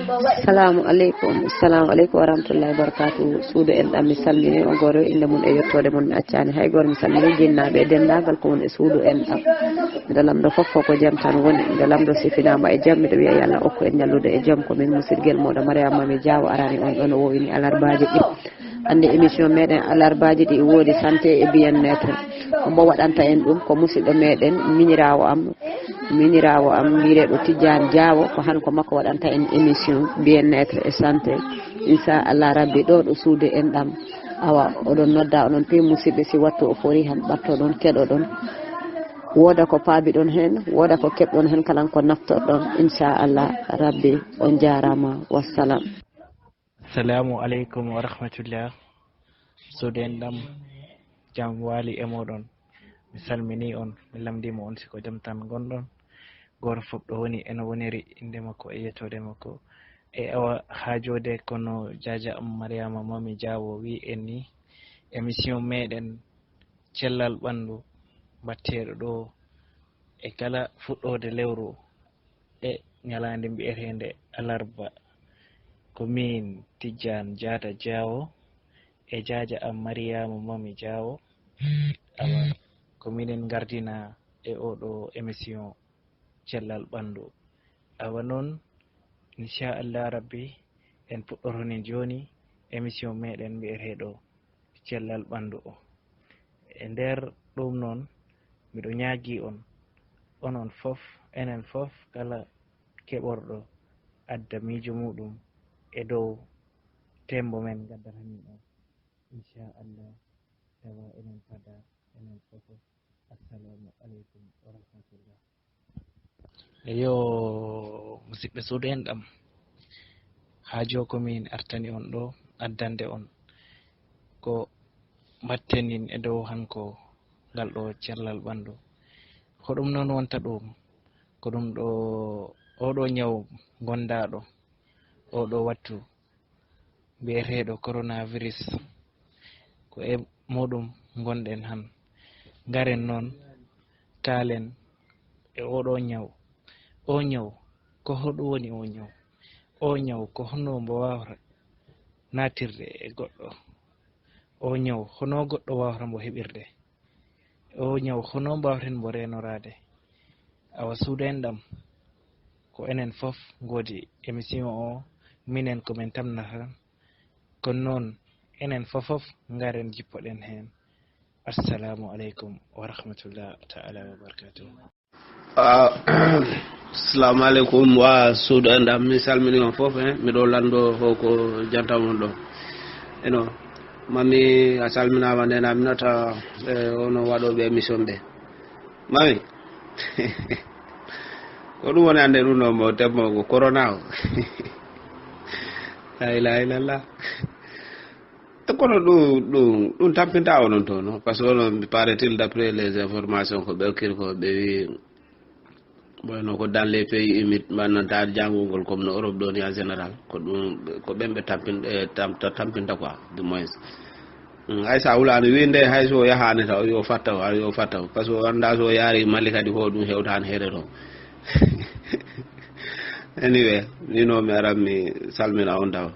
Assalamu aleykum wa rahmatullahi wa barakatuh. Suudu en ɗam mi salmini on goro inde mun e yettode mun accani hay goto mi salmini jinnaɓe e dendagal ko woni e suudu en ɗam. Miɗo lamdo fof ko jaam tan woni, miɗo lamdo sifinama e jaam, miɗo wiya yo Allah okku en ñallude e jaam. Komin musidguel moɗo Mariama Mami Diawo arani on ɗon o wowini alarbaji ɗi. Hande émission meɗen alarbaji ɗi woodi santé et bien-être. Mo waɗanta en ɗum ko musidɗo meɗen minirawo am mbireɗo Tidiane Diawo, ko han ko makko waɗanta en émission bien-être et santé. Inchallah rabbi ɗo ɗo suude en ɗam awa oɗon nodda onon pe musidɓe si wattu o fori han ɓattoɗon keɗoɗon, woda ko paabiɗon hen, woda ko keɓɗon hen kalan ko naftorɗon. Inchallah rabbi on jarama, wassalam. Assalamu aleykum wa rahmatullah. Suude en ɗam jam waali e moɗon, mi salmini on, mi lamdima on siko jam tan gonɗon. Goto fof ɗo woni eno woniri inde makko e yettode makko e awa haajode kono Diadia am Mariama Mami Diawo wi en ni émission meɗen cellal ɓandu mbatteɗo ɗo e kala fuɗɗode lewru e ñalande mbiyetede alarba, ko min Tidiane Diatta Diawo e Diadia am Mariama Mami Diawo awa ko minen gardina e oɗo émission cellal ɓandu. Awa noon inchallah rabbi en puɗɗoroni joni émission meɗen mbiyeteɗo cellal ɓandu o. E nder ɗum noon miɗo ñaagui on onon fof enen fof kala keɓorɗo adda miijo muɗum e dow tembo men gaddata min o, inchallah tawa enen pada enen fof. Assalamu aleykum wa rahmatullah. Eyo musidɓe suudu en ɗam, haajo komin artani on ɗo addande on ko mbattenin e dow hanko ngal ɗo cellal ɓandu. Ko ɗum noon wonta ɗum ko ɗum ɗo oɗo ñaw gondaɗo oɗo wattu mbiyeteɗo coronavirus, ko e muɗum gonɗen han. Garen noon kaalen e oɗo ñaw. O ñaw ko hoɗum woni o ñaw? O ñaw ko hono mbo wawata natirde e goɗɗo? O ñaw hono goɗɗo wawata mbo heɓirde? O ñaw hono mbawten mbo renorade? Awa suudu en ɗam ko enen fof godi émission o, minen komin tamnata, kono noon enen fofof garen jippoɗen hen. Assalamu aleykum wa rahmatullah ta'ala wa barakatuh. Assalamu aleykum wa suudu en ɗam, mi salmini on fof miɗo lando hoko jantamon ɗo eno mami a salminama ndena minata ono waɗoɓe émission ɓe mami ko ɗum woni hande ɗum ɗo mo temmo ko corona o la ilaha illallah. Kono ɗum tampinta onon to no, par ce que onon paraît-il d'après les informations ko ɓe ko ɓe wi bueno ko dans les pays humides mannanta jangugol comme no Europe ɗo ni en général ko ɗum ko ɓen ɓe tampinta quoi du moins. Hay sa wulani winde hay so yahani taw yo fattaw par ce que anda so yaari Mali kadi ho ɗum hewtani heede to. Anyway nino mi aran mi salmina on taw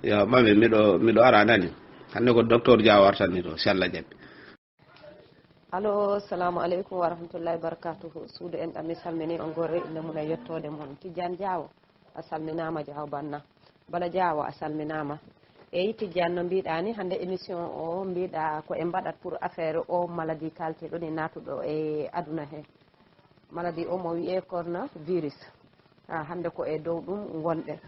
yo mami miɗo ara nani hande ko docteur Dia wartani to inchallah jaɓɓi. Allo, assalamu aleykum wa rahmatullahi wa barakatuhu. Suudu en ɗam mi salmini on gore inde mun e yettode mon. Tidiane Diawo a salminama, Diawo Banna Bala Diawo a salminama. Eyi Tidiane no mbiɗa ni hande émission o mbiɗa ko e mbaɗat pour affaire o maladie kalteɗo ni natuɗo e aduna he. Maladie o mo wiye coronavirus. Hande ko e dow ɗum gonɗen.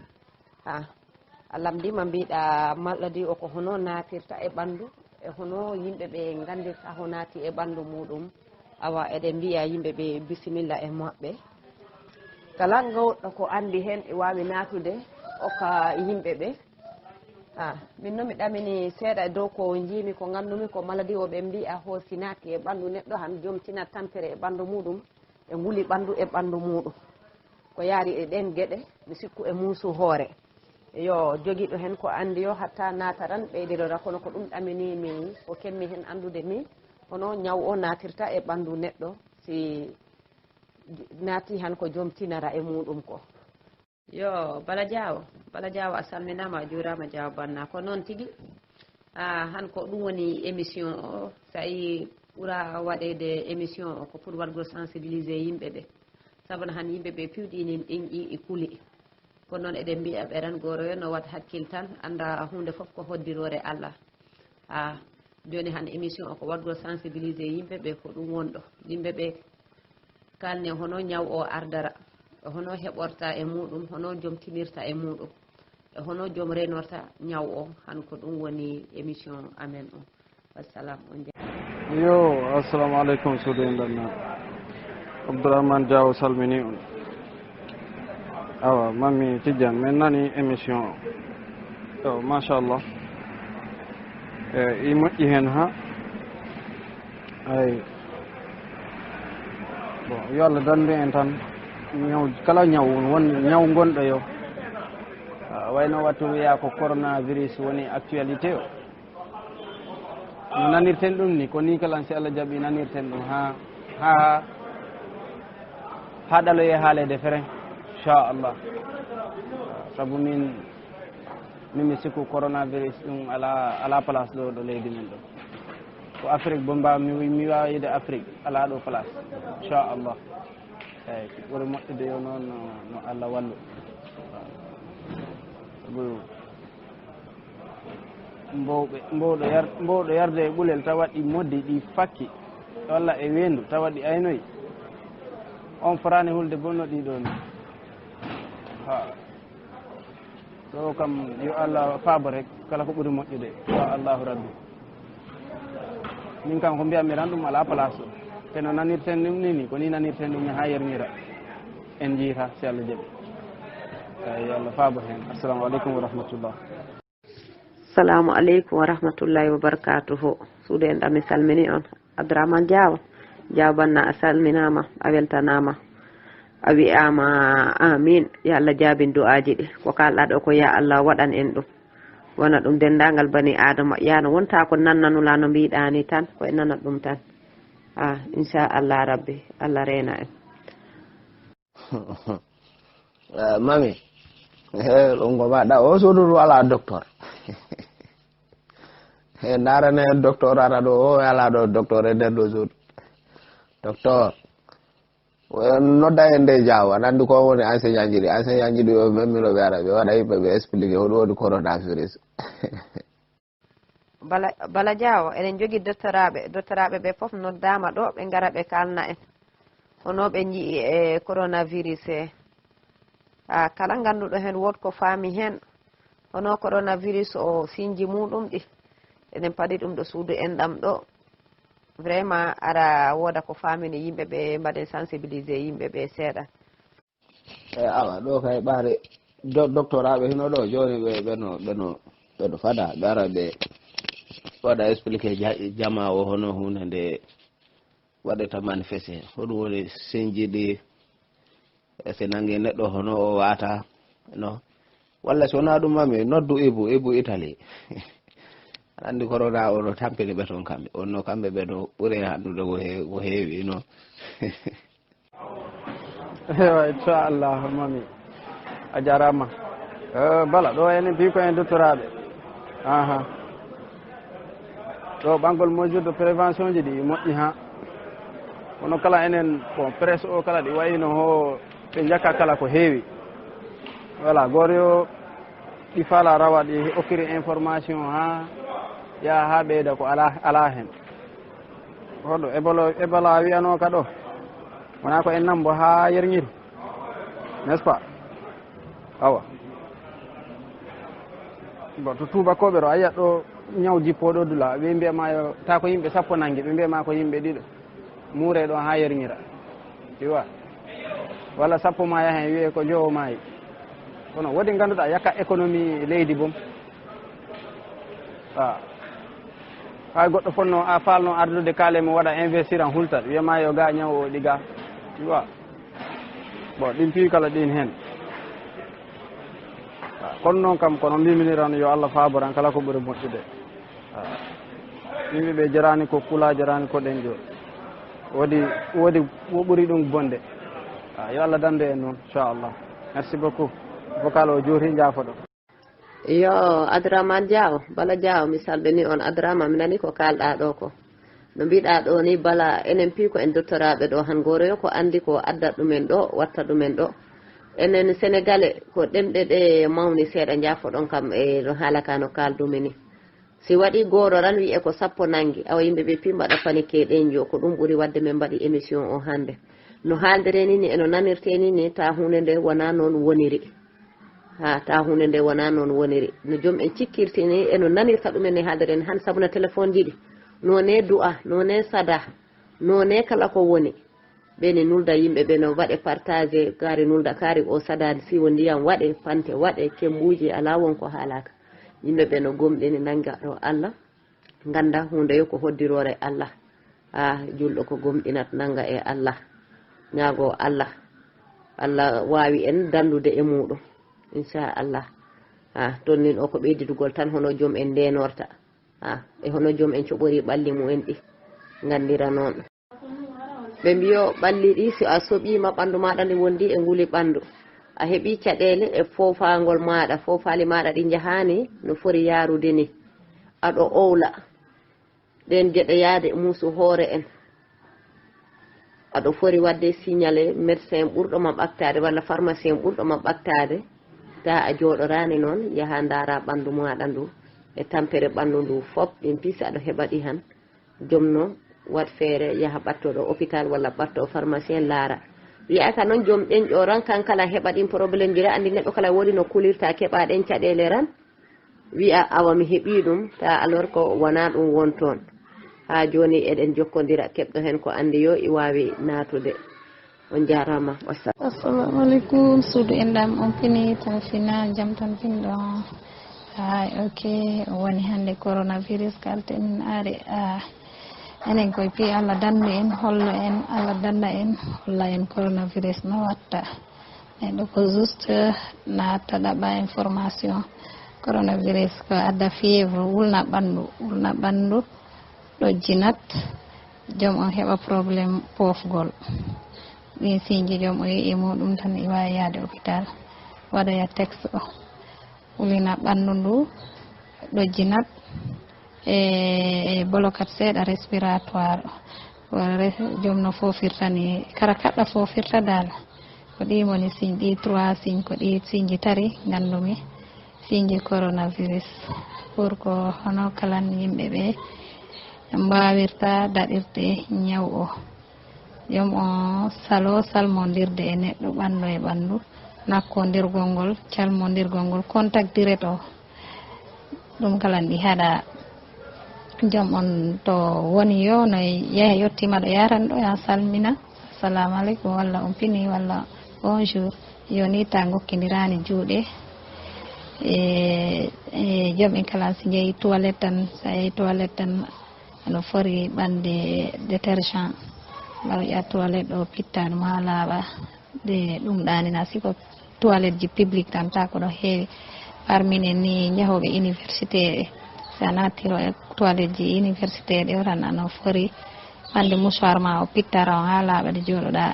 A lamdima mbiɗa maladie o ko hono natirta e ɓandu e hono yimɓe ɓe gandirta ho naati e ɓandu muɗum. Awa eɗen mbiya yimɓe ɓe bisimilla e maɓɓe, kala goɗɗo ko andi hen e wawi natude oka yimɓe ɓe. Min noon mi ɗamini seeɗa e dow ko jiimi ko gandumi ko maladie o ɓe mbiya ho si naati e ɓandu neɗɗo han jomtina tampere e ɓandu muɗum e nguli ɓandu e ɓandu muɗum ko yaari e ɗen gueɗe mi sikku e muusu hoore yo jogiɗo hen ko andi yo hatta nataran ɓeydirora. Kono ko ɗum ɗaminimi ko kemmi hen andude ni hono ñaw o natirta e ɓandu neɗɗo si naati han ko jomtinara e muɗum ko. yo bala Diawo a salminama a juurama Diawo Banna ko noon tigi han ko ɗum woni émission o so yi ɓuura waɗede émission o ko pour waɗgo sensibiliser yimɓe ɓe sabu han yimɓe ɓe piwɗinin ɗin e kuuli ko noon eɗen mbiya ɓeran goro yo no wat hakkil tan anda hunde foof ko hoddirore Allah joni han émission o ko waɗgo sensibiliser yimɓe ɓe ko ɗum wonɗo yimɓe ɓe kalne hono ñaw o ardara hono heɓorta e muɗum hono joom tinirta e muɗum e hono joom renorta ñaw o han ko ɗum woni émission amen o wassalam on yo assalamu aleykum suudu en ɗanna Abdourahmane Diawo salmini on awa mami Tidiane min nani émission o yo machallah i moƴƴi hen ha ay bon yo Allah dandu en tan ñaw kala ñaw won ñaw gonɗo yo wayno wattu wiya ko coronavirus woni actualité o no nanirten ɗum ni ko ni kalan si Allah jaaɓi nanirten ɗum ha ɗaloye haalede feren inchallah saabu mimi sikku coronavirus ɗum ala place ɗo leydi men ɗo ko Afrique bo mi wawide Afrique ala ɗo place inchallah eyyi ɓuri moƴƴude yo noon no Allah wallu saabu mbowɗo yarde e ɓulel tawa ɗi moddi ɗi fakki walla e wendu tawa ɗi aynoyi on forani hulde bonno ɗiɗo ni ɗo kam yo Allah faabo rek kala ko ɓuri moƴƴude yo Allahu rabbi min kam ko mbiyatmi tan ɗum ala place o te no nanirten ɗum ni ko ni nanirten ɗum ha yernira en jiita si Allah jaaɓi eyi yo Allah faabo hen assalamu aleykum wa rahmatullah. assalamu aleykum wa rahmatullahi wa barakatuhu suudu en ɗam mi salmini on Abdourahmane Diawo Banna a salminama a weltanama a wiyama amin ya Allah jaabin du'aji ɗi ko kalɗa ɗo ko ya Allah waɗan en ɗum wona ɗum dendagal bani adama yana wonta ko nannanula no mbiɗani tan ko e nanat ɗum tan inchallah rabbi Allah reena en mami ɗum ko maɗa o suudu ala docteur e darane docteur ara ɗo o ala ɗo docteur e nder ɗo suudu docteur nodda e nde Diawo aɗa andi ko woni enseignant ji ɗi o memmiɗo ɓe ara ɓe waɗa yimɓe ɓe expliqué hoɗum woni coronavirus bala Diawo eɗen jogui doctoraɓe ɓe foof noddama ɗo ɓe gara ɓe kalna en hono ɓe jii e coronavirus kala ganduɗo hen wot ko faami hen hono coronavirus o sinji muɗum ɗi eɗen paɗi ɗum ɗo suudu en ɗam ɗo vraiment ara woda ko famini yimɓe ɓe mbaɗen sensibiliser yimɓe ɓe seeɗa e awa ɗo kay ɓaare docteur aɓe hino ɗo joni ɓeɗo fada ɓe ara ɓe waɗa expliqué jama o hono hunde nde waɗata manifesté hoɗum woni sinji ɗi so nangi neɗɗo hono o wata no walla so wona ɗum mami noddu ibu Italie andi corona o no tampini ɓe toon kamɓe onno kamɓe ɓe ɗo ɓuuri andude ko heewi no ewa inchallah mami a jarama bala ɗo enen pi ko en doctoraɓe ɗo ɓangol mesure de prévention ji ɗi moƴƴi ha kono kala enen bon presse o kala ɗi wayino ho ɓe jakka kala ko heewi voilà goto yo ɗi faala rawa ɗi hokkiri information ha ya ha ɓeyda ko ala hen hoɗo Ebola wiyano ka ɗo wona ko en nambo ha yerñiri n'est ce pas awa bon to tubakoɓe ɗo a yiyat ɗo ñaw jippoɗo dula ɓe mbiyama yo ta ko yimɓe sappo nangue ɓe mbiyama ko yimɓe ɗiɗo muure ɗo ha yerñira tiwa walla sappo ma yahen wiye ko jowo mayi kono woodi ganduɗa yakka économie leydi boom hay goɗɗo fonno a falno ardude kaale mo waɗa investir en hultat wiyama yo ga ñaw o ɗi ga tiwa bon ɗin pi kala ɗin hen kono noon kam kono mbiminiran yo Allah faboran kala ko ɓuuri moƴƴude yimɓeɓe jarani ko kula jarani ko ɗen jo woodi wo ɓuuri ɗum bonde yo Allah dande en noon inchallah merci beaucoup vocal o juuri jaafoɗo. yo Adraman Diaw bala Diaw mi salmini on Adrama mi nani ko kalɗa ɗo ko no mbiɗa ɗo ni bala enen pi ko en dottoraɓe ɗo han goroyo ko andi ko addat ɗumen ɗo watta ɗumen ɗo enen sénégalais ko ɗemɗe ɗe mawni seeɗa jaafoɗon kam e no haalaka no kaldumini si waɗi goto tan wiye ko sappo nangi awa yimɓeɓe pi mbaɗa panike ɗen jo ko ɗum ɓuuri wadde min mbaɗi émission o hande no haaldireni ni eno nanirteni ni ta hunde nde wona noon woniri ta hunde nde wona noon woniri no joom en cikkirtini eno nanirta ɗumen e haalderen han sabuna téléphone jiɗi none du'a none sada none kala ko woni ɓeni nulda yimɓeɓe no waɗe partagé kaari nulda kaari o sadade siwo ndiyam waɗe pante waɗe kembuji ala wonko haalaka yimɓeɓe no gomɗini nanga ɗo Allah ganda hunde yo ko hoddirore Allah julɗo ko gomɗinat nanga e Allah ñaago Allah Allah wawi en dandude e muɗum inchallah tonnin o ko ɓeydidugol tan hono joom en ndenorta e hono joom en coɓori ɓalli mumen ɗi gandira noon ɓe mbiyo ɓalli ɗi si a soɓima ɓandu maɗa ndi wondi e nguli ɓandu a heeɓi caɗele e fofagol maɗa fofali maɗa ɗi jahani no fori yarude ni aɗo owla ɗen geɗe yaade muusu hoore en aɗo fori wadde signalé médecin ɓurɗoma ɓaktade walla pharmacien ɓurɗoma ɓaktade ta a jooɗorani noon yaha dara ɓandu maɗa ndu e tampere ɓandu ndu fop ɗin pisi aɗa heɓaɗi han jomno wat feere yaha ɓattoɗo hôpital walla ɓatto pharmacien laara wiyaka noon joom ɗenƴo ran kankala heɓa ɗin probléme jira andi neɗɗo kala woɗi no kulirta keɓa ɗen caɗele ran wiya awa mi heeɓi ɗum ta alors ko wona ɗum won toon ha joni eɗen jokkodira keɓɗo hen ko andi yo i wawi natude on jarama assalamu aleykum suudu enɗam on pini tan fina jaam tan pinɗo hay ok woni hande coronavirus kaltemin are enen koye pi Allah dandu en hollo en Allah danda en holla en coronavirus no watta neɗɗo ko juste natta ɗaɓa information coronavirus ko adda fièvre wulna ɓandu ɗojjinat joom on heɓa probléme pofgol ɗin signe joom o yii muɗum tan i wawi yaade hôpital waɗaya texte o wulina ɓandu ndu ɗojjinat e blocat seeɗa respiratoire joom no fofirtani kara kaɗɗa fofirta dal ko ɗi woni signe ɗi 3 signe ko ɗi signe tari gandumi signe coronavirus pour ko hono kalan yimɓe ɓe mbawirta daɗirde ñaw o joom o salmodirde e neɗɗo ɓandu e ɓandu nakkodirgol ngol calmodirgol ngol contact direct o ɗum kalan ɗi haɗa joom on to woni yo no yaha yettima ɗo yaran ɗo ya salmina assalamu aleykum walla on pini walla bonjour yoni ta gokkidirani juuɗe e joom en kala si jeeyi toilette tan sa yeehi toilette tan no fori ɓande détergent lawƴa toilette ɗo pitta ɗum ha laaɓa de ɗum ɗanina siko toilette ji publique tan ta ko ɗo heewi parminen ni jahoɓe université sa natiro e toilette ji université ɗe tan ano fori ɓande mouchoir ma o pittara o ha laaɓa de jooɗoɗa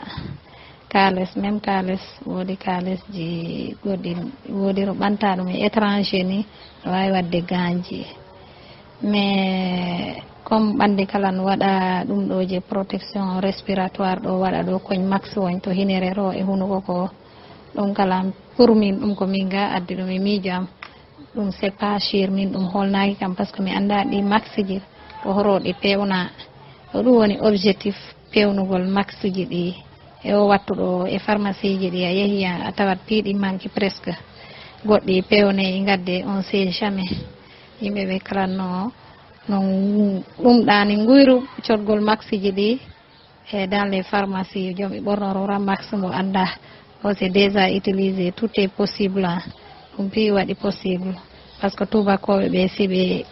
kales même kales woodi kales ji goɗɗi woodi ro ɓanta ɗum e étranger ni ɗo wawi wadde ganji mais comme ɓande kala no waɗa ɗum ɗo je protection respiratoire ɗo waɗa ɗo koñ max woñ to hinere ro e hunuko ko ɗum kala pour min ɗum ko min ga addi ɗum e miijo am ɗum c'est pas cher min ɗum holnaki kam par ce que mi anda ɗi max ji ko horoɗi pewna ko ɗum woni objectif pewnugol max ji ɗi e o wattu ɗo e pharmacie ji ɗi a yeehi a tawat piiɗi manque presque goɗɗi pewne e gadde on sait jamais yimɓe ɓe kalanno no ɗum ɗani guyru cotgol max ji ɗi e dans les pharmacies joom ɓe ɓornorora max mo anda o c'est déjà utilisé tout est possible ɗum pi waɗi possible par ce que tubakoɓe ɓe si ɓe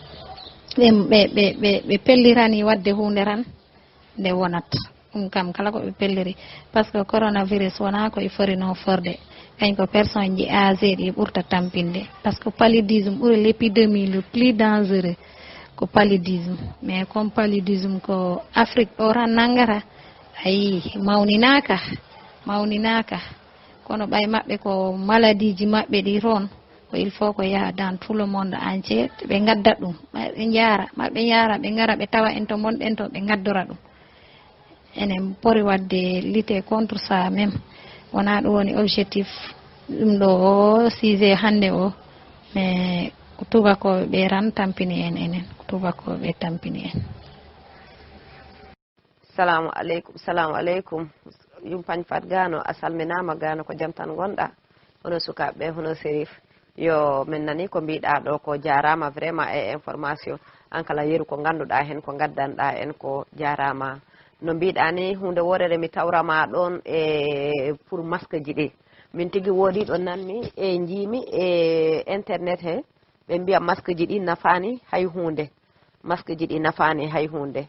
pellirani wadde hunde tan nde wonat ɗum kam kala ko ɓe pelliri par ce que coronavirus wona ko e forino forde kañ ko personne ji âgé ɗi ɓurta tampinde par ce que paludisme ɓuuri l'épidémie le plus dangereux ko paludisme mais comme paludisme ko Afrique ɗo tan nanngata ayi mawninaka kono ɓay maɓɓe ko maladie ji maɓɓe ɗi toon ko il faut ko yaha dans tout le monde entier ɓe gadda ɗum maɓe yaara ɓe gara ɓe tawa en to gonɗen to ɓe gaddora ɗum enen pori wadde lutter contre ça même wona ɗum woni objectif ɗum ɗo o sujet hannde o mais ko tubakoɓe ɓe ran tampini en enen ko tubakoɓe ɓe tampini en. Salamu aleykum yumpañ fat gano a salminama gano ko jaam tan gonɗa hono sukaɓeɓe hono sérif yo min nani ko mbiɗa ɗo ko jarama vraiment e information an kala yeru ko ganduɗa hen ko gaddanɗa en ko jarama no mbiɗa ni hunde worere mi tawrama ɗon e pour masque ji ɗi min tigui woodi ɗo nanmi e jiimi e internet he ɓe mbiya masque ji ɗi nafani hay hunde masque ji ɗi nafani hay hunde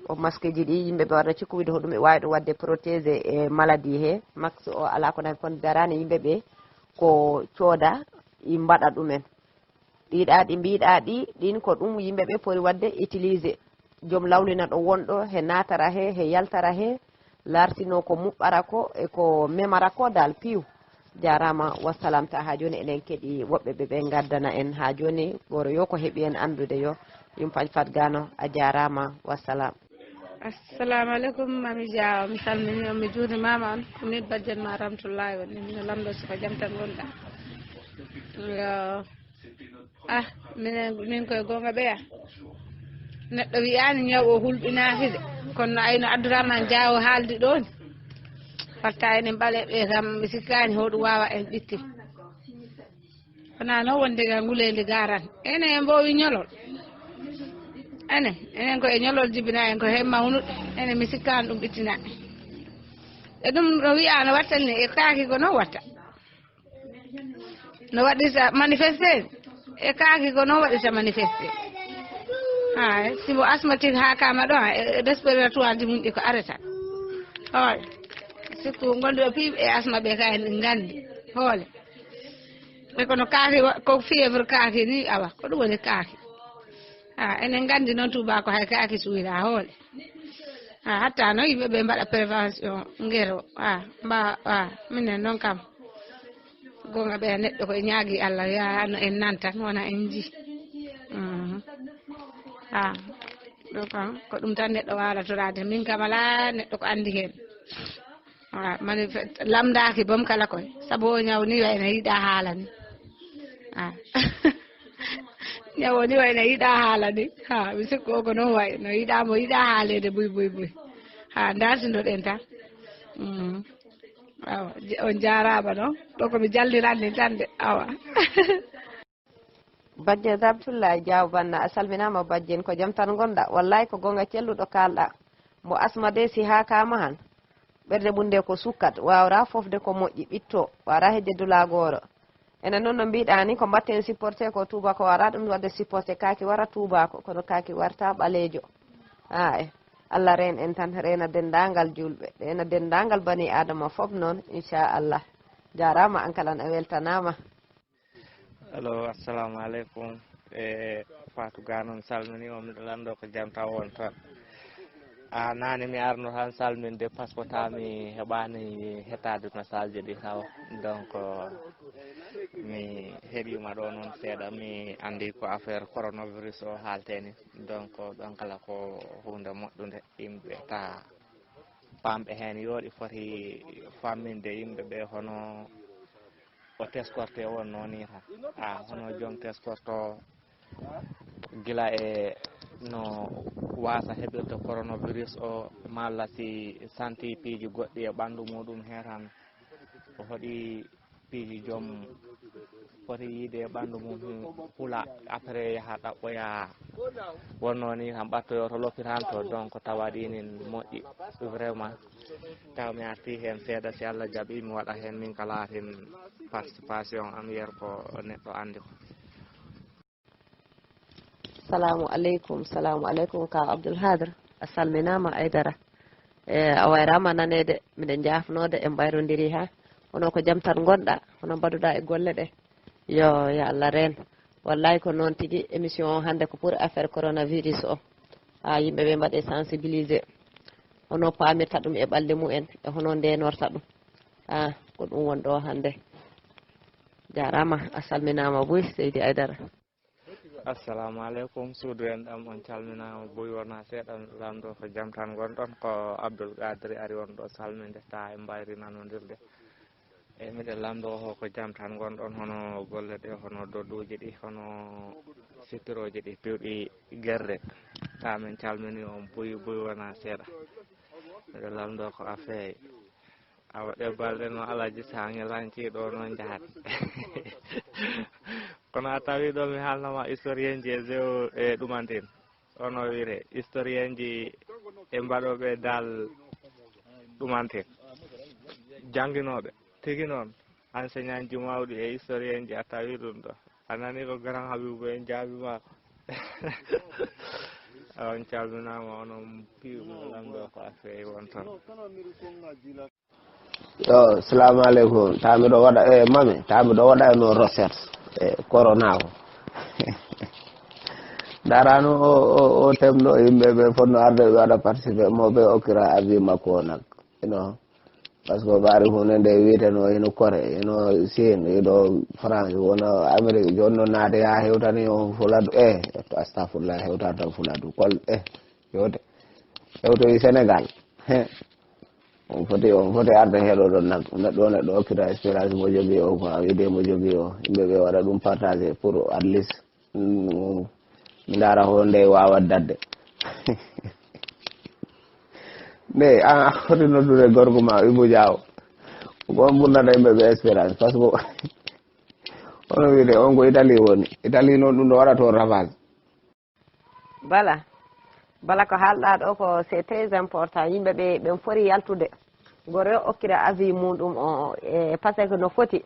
o masque ji ɗi yimɓe ɓe waɗa cikkuwide hoɗum ɓe wawi ɗo wadde protégé e maladie he masque o ala ko nan kon darani yimɓe ɓe ko cooda i mbaɗa ɗumen ɗiɗa ɗi mbiɗa ɗi ɗin ko ɗum yimɓe ɓe pori wadde utilisé joom lawlina ɗo wonɗo he natara he yaltara he lartino ko muɓɓara ko e ko memara ko dal piiw jarama wassalam ta ha joni enen keeɗi woɓɓe ɓe gaddana en ha joni goro yo ko heeɓi en andude yo yumpañ fat gano a jarama wassalam. Assalamu alaikum mami Diawa mi salmini on mi juurimama on ko min bajjan ma ramtullahi woni min lamɗo siko jaam tan gonɗa yo min koye gonga ɓeya neɗɗo wiyani ñaw o hulɓinaki de kono ayno Abdourahmane Diawo haaldi ɗo ni watta enen ɓaleɓe kam mi sikkani hoɗum wawa en ɓitti wona noon wonde ga nguleydi garan enen en mbowi ñolol enen ko e ñolol jibina en ko he mawnuɗe enen mi sikkani ɗum ɓittina e ɗum no wiya no watta ni e kaaki ko noon watta no waɗirta manifesté e kaaki ko noon waɗirta manifesté simo asthmatique ha kama ɗo e respiratoire ji mum ɗi ko arata hoole surtout gonduɓe piiɓe e asthma ɓe ka en gandi hoole e kono kaaki ko fièvre kaaki ni awa ko ɗum woni kaaki enen gandi noon tubako hay kaaki suwira hoole hatta noon yimɓe ɓe mbaɗa prévention nguero minen noon kam gonga ɓe neɗɗo koye ñaagui Allah ya no en nantan wona en ji ɗo kam ko ɗum tan neɗɗo walatorade min kam ala neɗɗo ko andi hen lamdaki boom kala koye saabu o ñaw ni wayno yiiɗa haala ni ñawo ni wayno yiiɗa haala ni mi sikku o ko noon way no yiiɗamo yiiɗa haalede buy dartinoɗen tan awa on jarama noon ɗo komi jalliranni tan de awa bajjen Ramtullahi Diaw Banna a salminama bajjen ko jaam tan gonɗa wallahi ko gonga celluɗo kalɗa mo asma de si ha kama han ɓerde mum nde ko sukkat wawra fofde ko moƴƴi ɓitto wara hedde dulagoro enen noon no mbiɗa ni ko mbatten supporté ko tubako wara ɗum wadde supporté kaki wara tubako kono kaki warta ɓalejo Allah ren en tan rena dendagal julɓe rena dendagal bani adama foof noon inchallah jarama an kalan a weltanama. Allo assalamu aleykum Fatou Ganon salmini o miɗo lando ko jaam taw on tan nane mi arno tan salminde par ce que tami heɓani hettade message ɗi taw donc mi heeɓima ɗo noon seeɗa mi andi ko affaire coronavirus o haalteni donc ɗon kala ko hunde moƴƴude yimɓe ta pamɓe hen yooɗi foti famminde yimɓeɓe hono o teskorte on noon tan hono joom teskorte o gila e no wasa heɓirde coronavirus o malla si santi piiji goɗɗi e ɓandu muɗum he tan o hoɗi piiji joom foti yiide e ɓandu mum hula après yaha ɗaɓɓoya wonno ni tan ɓattoyo to l'hôpital to donc tawa ɗinin moƴƴi vraiment taw mi arti hen seeɗa si Allah jaaɓi mi waɗa hen min kalatin participation am yer ko neɗɗo andi ko. Salamu aleykum ka Abdoulhadre a salminama Aydara a wayrama nanede miɗen jafnode en ɓayrodiri ha hono ko jaam tan gonɗa hono mbaɗuɗa e golle ɗe yo Allah ren wallahi ko noon tigui émission o hande ko pour affaire coronavirus o yimɓeɓe mbaɗe sensibilisé hono pamirta ɗum e ɓalli mumen e hono ndenorta ɗum ko ɗum woni ɗo hannde. Jarama a salminama Boy Seydi Aidara. Assalamu aleykum suudu en ɗam on calminama Boy wona seeɗa lamɗo ko jaam tan gonɗon ko Abdoul Gadri ari on ɗo salminde ta e mbayri nanodirde e miɗen lamɗo o ko jaam tan gonɗon hono golle ɗe hono dodduji ɗi hono sittiroji ɗi pewɗi guerde ta min calmini on Boy wona seeɗa miɗen lamɗo ko a feewi a waɗe balɗe no alaji sange lanciɗo noon jahat kono a tawi ɗo mi haalnoma historien ji e zéo e ɗumantin ono wiyre historien ji e mbaɗoɓe dal ɗumantin jangginoɓe tigi noon enseignant ji mawɗi e historien ji a tawi ɗum ɗo a nani ko grand Habibou en jaabima on calminama onon piiɓe lamɗo ko a feewi won toon. yo salamu aleykum tamiɗo waɗa mami tamiɗo waɗa no recherche corona o darano o temno yimɓe ɓe fonno arde ɓe waɗa participé mo ɓe okkira avis makko o nak ino par ce que ɓaari hunde nde wiyeteno ino Corée ino Chine ino France wono Amérique joni noon naade ha hewtani o fuladu astafurlah hewtata tan fuladu kol hewtoyi Sénégal on foti arde heɗo ɗon nag neɗɗo okkira expérience mo jogui o ko idée mo jogui o yimɓeɓe waɗa ɗum partagé pour at least mi dara ho nde wawa dadde nde a foti noddude gorko ma Ibou Diaw gon ɓurnata yimɓeɓe expérience par ce que ono wiide on ko Italie woni Italie noon ɗum ɗo waɗa toon ravage. bala ko haalɗa ɗo ko c'est très important yimɓeɓe ɓen foti yaltude goro yo okkira avis muɗum o par ce que no foti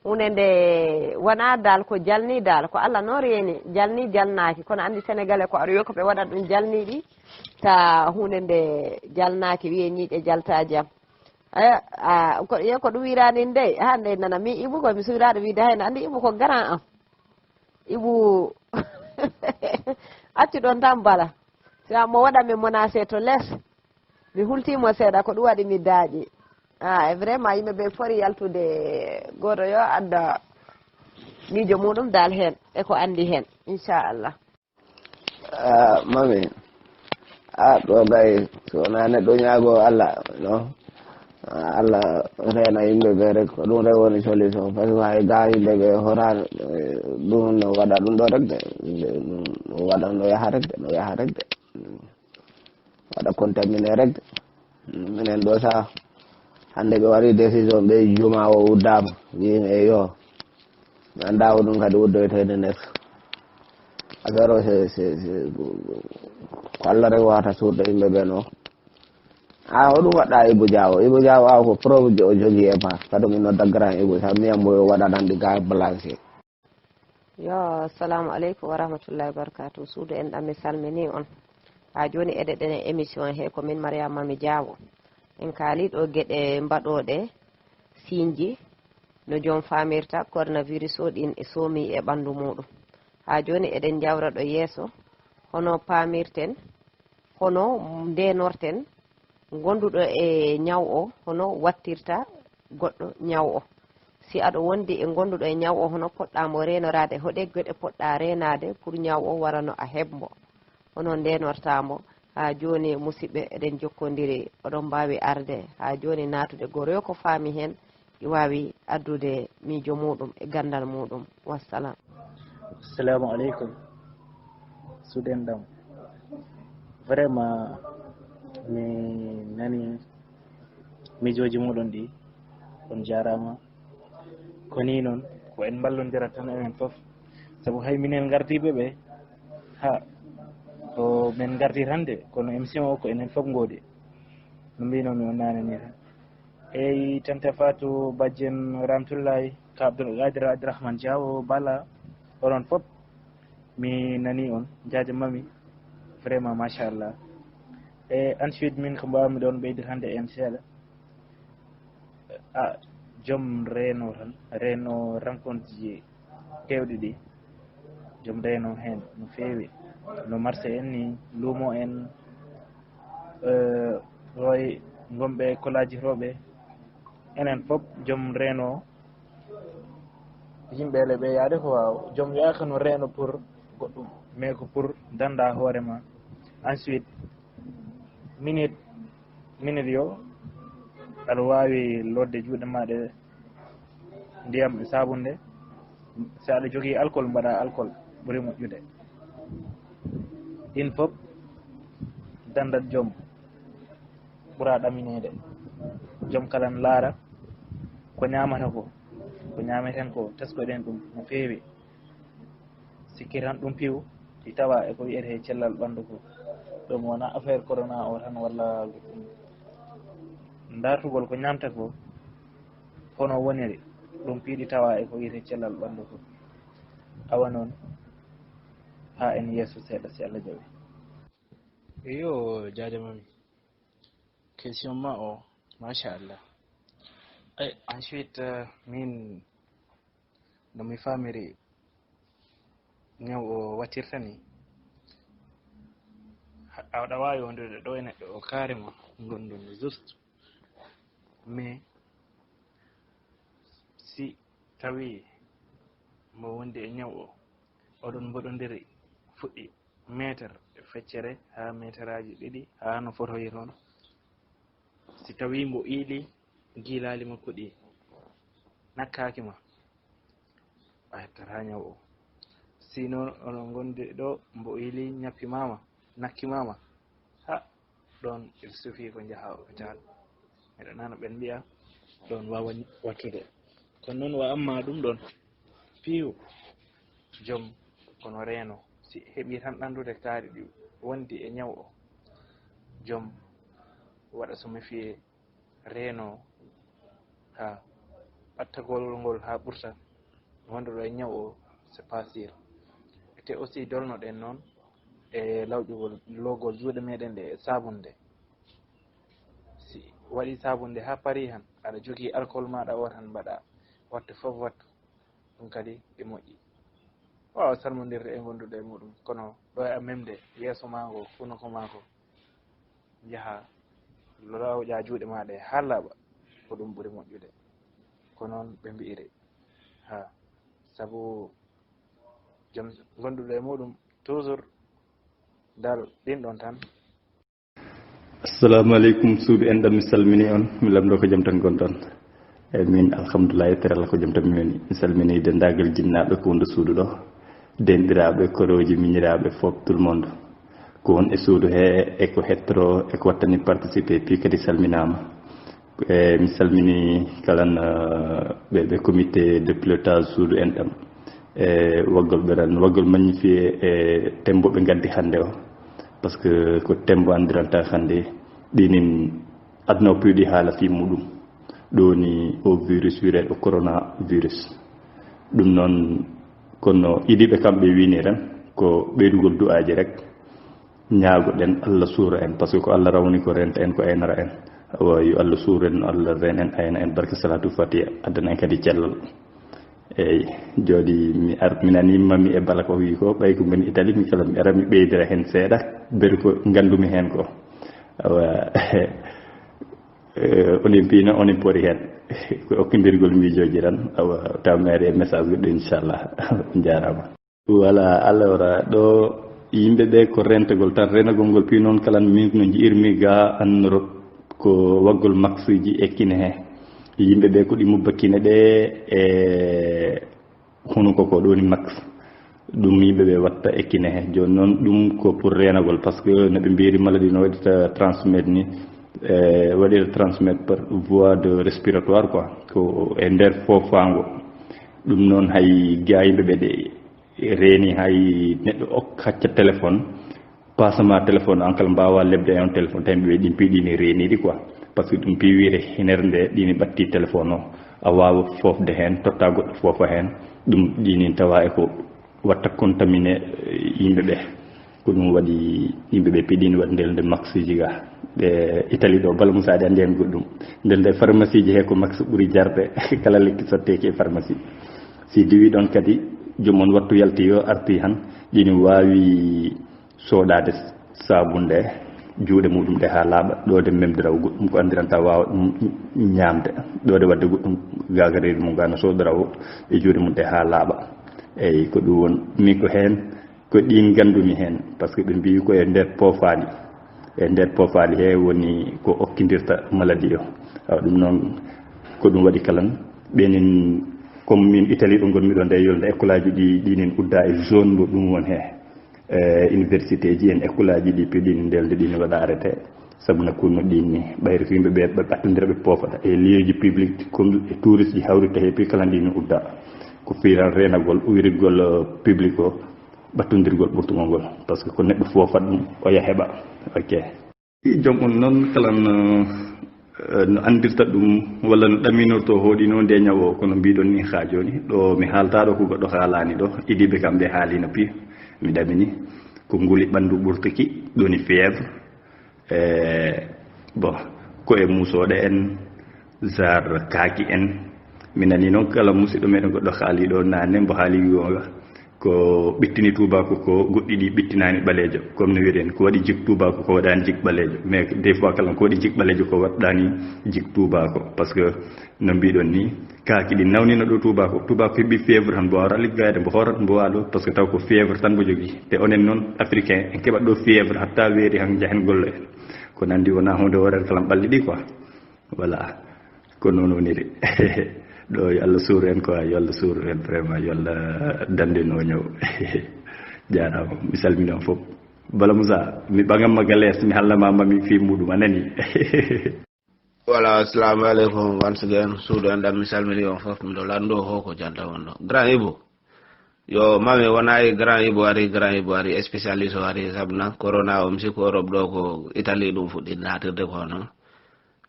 hunde nde wona dal ko jalni dal ko Allah noon reeni jalni jalnaki kono andi sénégalais ko aɗa yo ko ɓe waɗat ɗum jalniɗi ta hunde nde jalnaki wiye ñiiƴe jalta jaam yo ko ɗum wirani nde hande nana mi Ibou komi suwiraɗo wiide hayno andi Ibou ko grand am Ibou accu ɗon tan bala sa mo waɗanmi menacé to less mi hultimo seeɗa ko ɗum waɗi mi daaƴi vraiment yimɓeɓe foti yaltude goto yo adda miijo muɗum dal hen e ko andi hen inchallah. Mami ɗo gay so wona neɗɗo ñaago Allah no Allah reena yimɓeɓe rek ko ɗum rek woni solution par ce que hay ga yimɓeɓe horani ɗum no waɗa ɗum ɗo rek de no waɗa no yaha rek de waɗa contaminé rek de minen ɗo sa hande ɓe waɗi décision ɓe juma o uddama wimi e yo mi anda ko ɗum kadi uddoytede nder affaire o ko Allah rek wawata suurde yimɓeɓe no hoɗum waɗɗa Ibou Diaw aw ko preuve o jogui e ma kadi min nodda grand Ibou sa miyambo yo waɗanandi ga blanché. yo assalamu aleykum wa rahmatullahi wa barakatuh suudu en ɗam mi salmini on ha joni eɗeɗen e émission he komin Mariama Mami Diawo en kaaliɗo gueɗe mbaɗoɗe signe no joom famirta coronavirus o ɗin e soomi e ɓandu muɗum ha joni eɗen jawra ɗo yeeso hono pamirten hono ndenorten gonduɗo e ñaw o hono wattirta goɗɗo ñaw o si aɗa wondi e gonduɗo e ñaw o hono poɗɗamo renorade hoɗe gueɗe poɗɗa renade pour ñaw o warano a heɓmo hono ndenortamo ha joni musidɓe eɗen jokkodiri oɗon mbawi arde ha joni natude goro yo ko faami hen wawi addude miijo muɗum e gandal muɗum wassalam. Assalamu aleykum suuɗen ɗam vraiment mi nani miijoji muɗum ɗi on jarama ko ni noon ko en ballodira tan enen foof saabu hay minen gardiɓe ɓe ha ko min gardi hande kono émission o ko enen foof goodi no mbinomi on nane ni tan eyyi tante Fatou bajjen Ramtullahi ka Abdoul Gadri Abdourahmane Diawo Bala onon foof mi nani on jajamami vraiment machallah e ensuite min ko mbawmi ɗon ɓeydir hande en seeɗa joom reno tan reno rencontre ji kewɗi ɗi joom reno hen no fewi no marché en ni luumo en roy gomɓe kolaji roɓe enen fof joom reeno yimɓele ɓe yaade ko waw joom yakano reeno pour goɗɗum mais ko pour danda hoorema. Ensuite minute yo aɗa wawi lodde juuɗe ma ɗe ndiyam e sabunde. so aɗa jogui alcool mbaɗa alcool ɓuuri moƴƴude. ɗin fof dandat joom ɓuura ɗaminede. joom kala n laara ko ñamata ko ñameten ko teskoɗen ɗum no feewi. sikki tan ɗum piiw ɗi tawa eko wiyete cellal ɓandu ko ɗum wona affaire corona o tan walla dartugol ko ñamta ko hono woniri ɗum piiɗi tawa eko wiyete cellal ɓandu ko. awa noon ha en yeeso seeɗa si Allah jaɓi. yo jajamami question ma o machallah. Ensuite min no mi famiri ñaw o wattirta ni aɗa wawi wondude ɗo e neɗɗo o carrément gondude juste mais si tawi mo wondi e ñaw o oɗon mboɗodiri fuɗɗi métre e feccere ha métre aji ɗiɗi ha no fotoyi toon. si tawi mbo iili guilali makko ɗi nakkaki ma a hettata ñaw o. sinon onon gondi ɗo mbo iili ñappimama nakkimama ha ɗon il suffit ko jaaha hôpital. miɗa nana ɓen mbiya ɗon wawa wattude. kono noon wa amma ɗum ɗon piiw joom kono reeno si heeɓi tan ɗandude kaari ɗi wondi e ñaw o joom waɗa so méfier reeno ha ɓattagol ngol ha ɓurta wonduɗo e ñaw o c'est pas sûr. te aussi dolnoɗen noon e lawƴugol logol juuɗe meɗen ɗe e sabunde. si waɗi sabunde ha paari han aɗa jogui alcool maɗa o tan mbaɗa wattu foof wattu ɗum kadi ɗi moƴƴi. wawa salmodirde e gonduɗo e muɗum kono ɗo e a memde yeeso mago funoko mako jaaha lawƴa juuɗe maɗa ha laaɓa ko ɗum ɓuuri moƴƴude ko noon ɓe mbi'iri ha saabu joom gonduɗo e muɗum toujours dal ɗin ɗon tan. assalamu aleykum suudu en ɗam mi salmini on mi lamdo ko jaam tan gonɗon. eyyi min alhamdoulillahi tere Allah ko jaam tan mi woni. mi salmini dendagal jinnaɓe ko wonde suudu ɗo denɗiraɓe koroji miñiraɓe foof tout le monde ko won e suudu he eko hettoro eko wattani participé puis kadi salminama. mi salmini kalan ɓe comité de pilotage suudu en ɗam e waggol ɓeran waggol magnifié e tembo ɓe gaddi hannde o par ce que ko tembo andiranta hannde ɗinin aduna o piiɗi haala fi muɗum ɗo woni o virus wireɗo corona virus. ɗum noon kono idiɓe kamɓe wini ren ko ɓeydugol du'aji rek ñaagoɗen Allah suura en par ce que ko Allah rawni ko renta en ko aynara en awa yo Allah suuren no Allah ren en ayna en barke salatu fatiha addana en kadi cellal. eyyi jooɗi mi nanimami e bala ko wi ko ɓay ko mbeni Italie mi kala mi ara mi ɓeydira hen seeɗa beru ko gandumi hen ko awa onin piino onin pori hen ko okkodirgol miijoji tan awa tammere e message goɗɗo inchallah jarama. voilà alors ɗo yimɓeɓe ko rentagol tan renagol ngol pi noon kala min no jiirmi ga en Europe ko waggol max ji ekkine he yimɓeɓe ko ɗi mubbakine ɗe e hono koko ɗoni max ɗum yimɓeɓe watta ekkine he joni noon ɗum ko pour renagol par ce que noɓe mbiri maladie no waɗita transmettre ni waɗira transmettre par voie de respiratoire quoi ko e nder fofango. ɗum noon hay ga yimɓeɓe ɗe reeni hay neɗɗo hacca téléphone passement téléphone ankal mbawa lebde e on téléphone tan ɓe ɗin piiɗini reeniɗi quoi par ce que ɗum piiwire hinere nde ɗini ɓatti téléphone o a wawa fofde hen totta goɗɗo foofa hen ɗum ɗinin tawa e ko watta contaminé yimɓeɓe ko ɗum waɗi yimɓeɓe piiɗini waɗ ndel nde max ji ga ɓe Italie ɗo bala mum saɗi andi hen goɗɗum nden nde pharmacie ji he ko max ɓuuri jarde kala lekki sotteki e pharmacie si diwi ɗon kadi jomon wattu yalti yo arti han ɗini wawi soɗade sabunde juuɗe muɗum ɗe ha laaɓa ɗo de memdiraw goɗɗum ko andiranta wawa ɗum ñamde ɗo de wadde goɗɗum gagariri mum gano sodirawo e juuɗe mum ɗe ha laaɓa eyyi ko ɗum won min ko hen ko ɗin gandumi hen par ce que ɓe mbi ko e nder poofaali he woni ko okkidirta maladie o ɗum noon ko ɗum waɗi kalan ɓenin comme min Italie ɗo gonmi ɗo nde yolde école aji ɗinin udda e zone mo ɗum won he université ji en école aji ɗi piɗin ndelde ɗini waɗa arrêté sabu nakkuno ɗin ni ɓayri ko yimɓe ɓe ɓattodira ɓe poofata e lieuji public comme e touriste ji hawrita he pi kala ndini udda ko fiiran renagol uwirigol public o ɓattodirgol ɓurtugol ngol par ce que ko neɗɗo foofat ɗum o yaheɓa ok joom on noon kalan no andirta ɗum walla no ɗaminorto hooɗino nde ñawo kono mbiɗon ni ha joni ɗo mi haaltaɗo ko goɗɗo haalani ɗo idiɓe kam ɓe haalino pi mi ɗamini ko nguli ɓandu ɓurtuki ɗoni fièvre bon ko e musoɗe en jar kaaki en mi nani noon kala musidɗo meɗen goɗɗo haaliɗo nane mbo haali wiyoga ko ɓittini tubako ko goɗɗi ɗi ɓittinani ɓaleejo comme no wiiren ko waɗi jik tubako ko waɗani jik ɓaleejo mais des fois kala ko waɗi jik ɓaleejo ko waɗɗani jik tubako par ce que no mbiɗon ni kaaki ɗi nawnino ɗo tubako heɓi fièvre tan mbo wawata liggade mbo horat mbo waɗo par ce que taw ko fièvre tan mbo jogui te onen noon africain en keɓat ɗo fièvre hatta weeri han jahen golle en ko nandi wona hunde worere kala ɓalli ɗi quoi voilà ko noon woniri ɗo yo Allah suuru en quoi yo Allah suuru en vraiment yo Allah dandino ñaw jarama mi salmini on fof bala Moussa mi ɓagamma gales mi hallama mami fi muɗum a nani voilà assalamu aleykum once again suudu en ɗam mi salmini on fof miɗo lando ho ko janta on ɗo grand Ibou yo mami wonayi grand Ibou ari spécialiste o ari sabna corona o mi sikku Europe ɗo ko Italie ɗum fuɗɗi natirde ko noon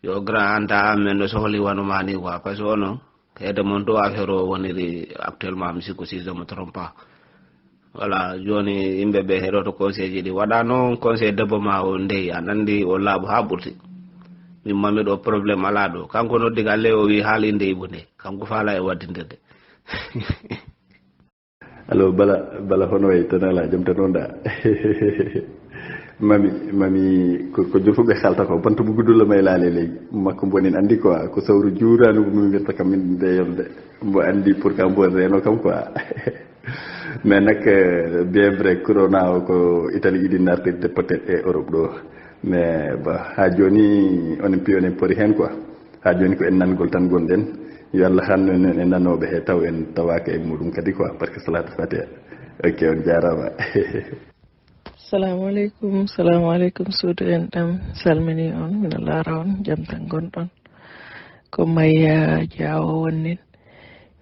yo grand anta amen no sohli wanuma ni quoi par ce que onon kede mon to affaire o woniri actuellement mi sikku si je me trompe pas voilà joni yimɓe ɓe heɗoto conseil ji ɗi waɗa noon conseil debbo ma o ndeyi an andi o laaɓo ha ɓurti min mami ɗo probléme ala ɗo kanko noddi galle o wi haali ndeyi bo nde kanko faala e waddidirde alors bala hono way tan ala jam tan onda mami ko jofuɓe halta ko banta mo guddulla may laale leydi makko bonin andi quoi ko sawru juuranugo min wirta kam min ndeyolde mbo andi pour kam bon reno kam quoi mais nak bien vrai corona o ko Italie iɗi nartirde peut être e Europe ɗo mais ba ha joni onen pi onen pori hen quoi ha joni ko en nangol tan gonɗen yo Allah hannonen e nanoɓe he taw en tawaka e muɗum kadi quoi par ce que salatu fatiha ok on jarama assalamu aleykum suudu en ɗam salmini on mino laara on jam tan gonɗon ko Maya Diawo wonnin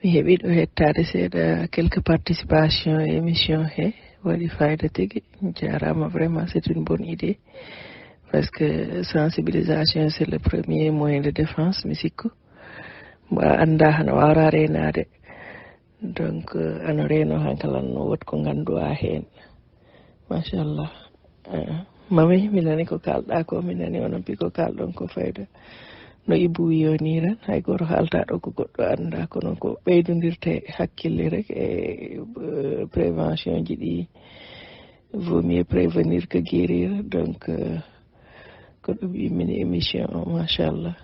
mi heeɓi ɗo hettade seeɗa quelques participation e émission he waɗi fayida tigui jarama vraiment c'est une bonne idée parce que sensibilisation c'est le premier moyen de défense mi sikku mbo anda hano wawra renade donc ano reno hankalan no wot ko ganduwa hen machallah mami mi nani ko kalɗa ko mi nani onon pi ko kalɗon ko fayda no Ibou wiyoni tan hay goto haaltaɗo ko goɗɗo anda kono ko ɓeydodirte hakkille rek e prévention ji ɗi vaut mieux prévenir que guérir donc ko ɗum yimmini émission o machallah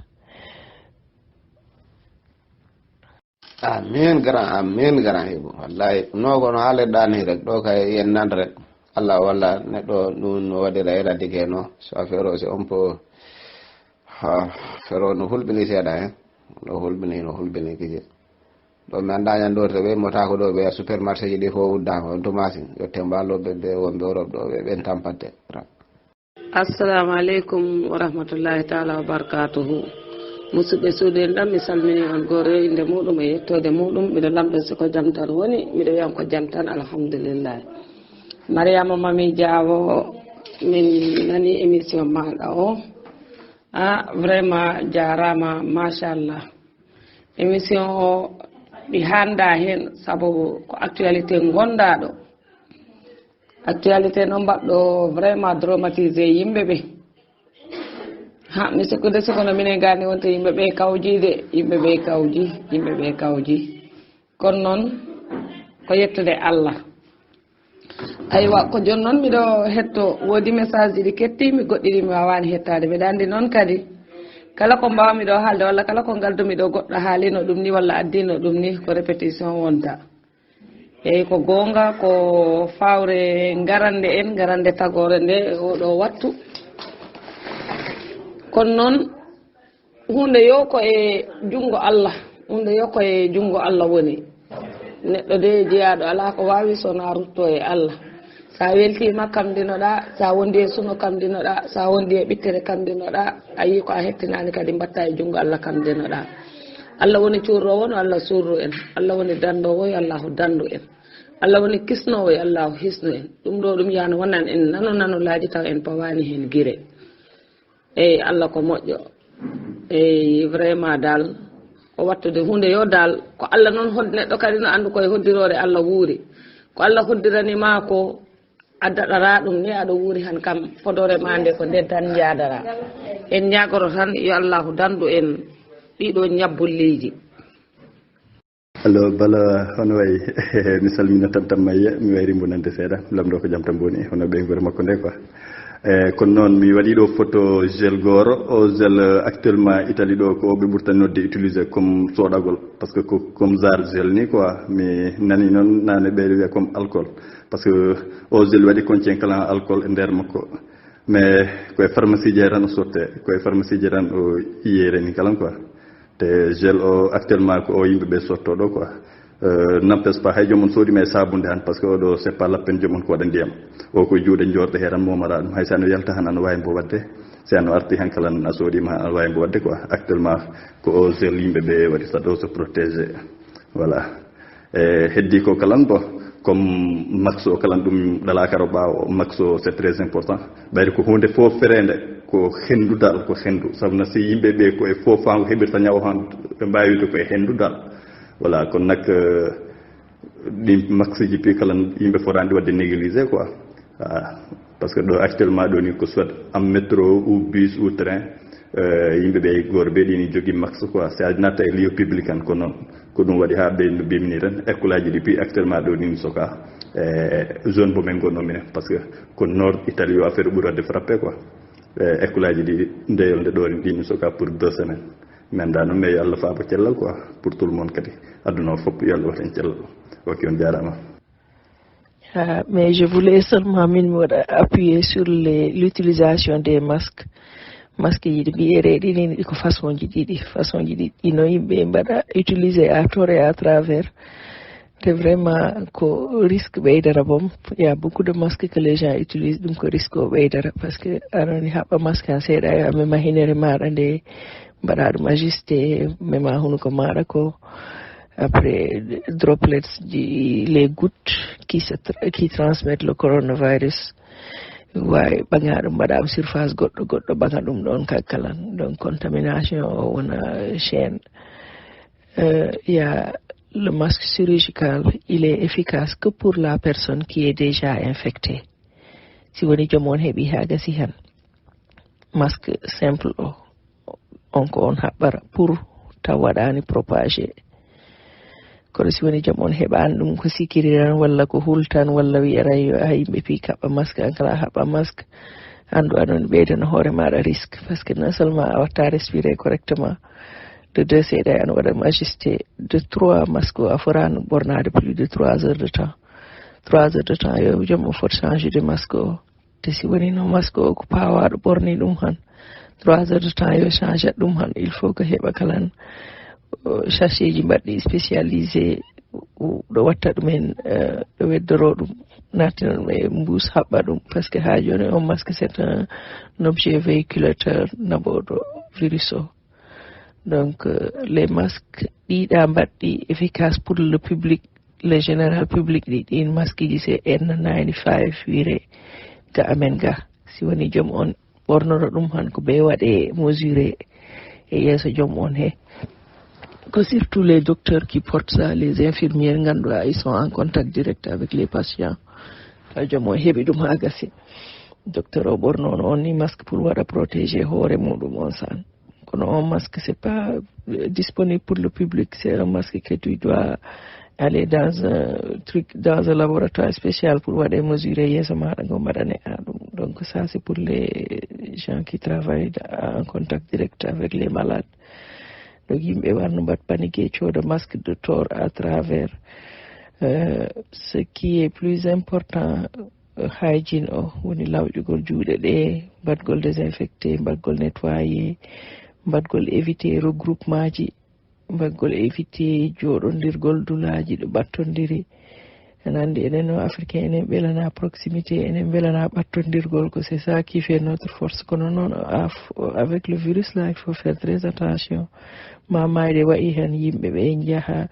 amin grand Ibou wallahi no kono haalirɗa ni rek ɗo kay yen nan rek Allah walla neɗɗo ɗum no waɗira éradiqué no so affaire o c'est un peu affaire o no hulɓini seeɗa hen no hulɓini kiji ɗo mi andañan ɗo to ɓe motako ɗo ɓe supermarché ji ɗi fof uddama on tumasin yotte mballoɓe ɓe wonɓe Europe ɗo ɓe ɓen tampatte assalamu aleykum wa rahmatullahi taala wa barakatuhu musidɓe suudu en ɗam mi salmini on goto e inde muɗum e yettode muɗum miɗo lamɗo siko jam tan woni miɗo wiyam ko jam tan alhamdulillah Mariama Mami Diawo min nani émission maɗa o vraiment jarama machallah émission o ɗi handa hen saabu ko actualité gonɗaɗo actualité no mbaɗɗo vraiment dramatisé yimɓeɓe mi sikkude sikono minen gani wonte yimɓeɓe kawjide yimɓeɓe kawji kono noon ko yettude Allah aywa ko joni noon miɗo hetto woodi message ji ɗi ketti mi goɗɗi ɗi mi wawani hettade mbiɗa andi noon kadi kala ko mbawmi ɗo haalde walla kala ko galdumi ɗo goɗɗo haalino ɗum ni walla addino ɗum ni ko répétition wonta eyyi ko gonga ko fawre garande tagore nde oɗo wattu kono noon hunde yo ko e jungo Allah hunde yo ko e jungo Allah woni neɗɗo de jeeyaɗo ala ko wawi sona rutto e Allah sa weltima kam dinoɗa sa wondi e suno kam dinoɗa sa wondi e ɓittere kam dinoɗa ayi ko a hettinani kadi mbatta e jungo Allah kam dinoɗa Allah woni currowo no Allah surru en Allah woni dandowo yo Allahu dandu en Allah woni kisnowo yo Allahu hisnu en ɗum ɗo ɗum yani wonan en nanolaji taw en pawani hen guire eyyi Allah ko moƴƴo eyyi vraiment dal o wattude hunde yo dal ko Allah noon neɗɗo kadi no andu koye hoddirore Allah wuuri ko Allah hoddiranima ko addaɗara ɗum ni aɗa wuuri han kam fodore ma nde ko nden tan jadara en ñagoro tan yo Allahu dandu en ɗiɗo ñabbulleji allo bala hono wayi mi salmina tantam mayya mi wayri mbonande seeɗa lamɗo ko jaam tan boni hono ɓeygore makko nde quoi kono noon mi waɗi ɗo photo gel goro o gel actuellement Italie ɗo ko ɓe ɓurtani nodde utilisé comme soɗagol par ce que comme jar gel ni quoi mi nani noon nane ɓeyɗo wiya comme alcool par ce que o gel waɗi contient kala alcool e nder makko mais koye pharmacie ji tan o sorte koye pharmacie ji tan o yiyere ni kalan quoi te gel o actuellement ko o yimɓeɓe sottoɗo quoi n'empêche pas hay jomum soodi me sabunde han par ce que oɗo c'est pas la peine jomum ko waɗa ndiyam o koye juuɗe jorɗe he tan momara ɗum hay so ano yalta han ana wawi mbo wadde si ano arti han kala a soodima han ana wawi mbo wadde quoi actuellement ko o gel yimɓeɓe waɗi saɗo se protégé voilà e heddi ko kalan bo comme max o kalan ɗum ɗala karo ɓawo max o c'est très important ɓayde ko hunde fof ferende ko hendudal ko hendu sabuna si yimɓeɓe koye fofango heɓirta ñaw han ɓe mbawi wide koye hendudal voilà kono nak ɗin max ji pi kala yimɓe fotani wadde néglisé quoi par ce que ɗo actuellement ɗo ni ko soit en métro ou bus ou train yimɓeɓe gorɓe ɗini jogui max quoi si a natta e lieu public an ko noon ko ɗum waɗi ha ɓe no mbimini tan école aji ɗi pi actuellement ɗo ni soka zone bo men gonno minen par ce que ko nord Italie yo affaire ɓuuri wadde frappé quoi école aji ɗi ndeyol nde ɗori ɗini soka pour 2 semaines mi anda noon mais yo Allah faabo cellal quoi pour tout le monde kadi aduna o fof yo Allah waten cellal ok on jarama. Mais je voulais seulement appuyer sur l'utilisation des masques ji ɗi mbiyereɗi ni ko façon ji ɗiɗi no yimɓe mbaɗa utiliser à tort et à travers c'est vraiment ko risque ɓeydara bom il y a beaucoup de masques que les gens utilisent ɗum ko risque o ɓeydara par ce que anoni haɓɓa masque han seeɗa yo a mema hinere maɗa nde mbaɗa ɗum ajusté mema hunuko maɗa ko après droplets les gouttes qui transmettent le coronavirus wawi ɓaga ɗum mbaɗama surface goɗɗo ɓaga ɗum ɗon kakkalan donc contamination o wona chaîne il y a le masque chirurgical il est efficace que pour la personne qui est déjà infectée si woni jomon heeɓi ha gasi hen masque simple o on ko on haɓɓara pour taw waɗani propagé kono si woni joom on heɓani ɗum ko sikiriran walla ko hultan walla wiyaran yo a yimɓe pi kaɓɓa masque an kala haɓɓa masque andu aɗon ɓeydana hoore maɗa risque par ce que non seulement a watta respirer correctement de 2 seeɗa an waɗama ajusté de 3 masque o a forano ɓornade plus de 3 heures de temps 3 heures de temps yo joom o foti changer de masque o te si woni no masque o ko pawaɗo ɓorni ɗum han 3 heures de temps yo change ɗum han il faut que heɓa kalan sachet ji mbaɗɗi spécialisé ɗo watta ɗumen ɗo weddoro ɗum nattina ɗum e mbus haɓɓa ɗum par ce que ha joni on masque c'est un objet véhiculateur naɓoɗo virus o donc les masques ɗiɗa mbaɗɗi efficace pour le public le général public ɗin masque ji c'est N95 wire ga amen ga si woni joom on ɓornoto ɗum han ko ɓe waɗe mesuré e yeeso joom on he que surtout les docteurs qui portent ça les infirmières ganduɗa ils sont en contact direct avec les patients taw joom o heeɓi ɗum ha gasi docteur o ɓornono on ni masque pour waɗa protéger hoore muɗum on san kono on masque c'est pas disponible pour le public c'est un masque que tu dois aller dans un truc, dans un laboratoire spécial pour waɗe mesurer yeeso maɗa ngo mbaɗane a ɗum. Donc ça c'est pour les gens qui travaillent en contact direct avec les malades. Donc yimɓe warno mbat paniqué cooda masque de tor à travers ce qui est plus important, hygiene o woni lawƴugol juuɗe ɗe, mbatgol désinfecté, mbatgol nettoyé, mbatgol éviter regroupement ji, mbatgol éviter jooɗondirgol dulaji ɗo ɓattondiri. Nandi enen o africain enen ɓelana proximité, enen ɓelana ɓattondirgol, ko c'est ça qui fait notre force. Kono noon avec le virus là, il faut faire très attention. Mamayde waɗi hen yimɓe ɓe jaaha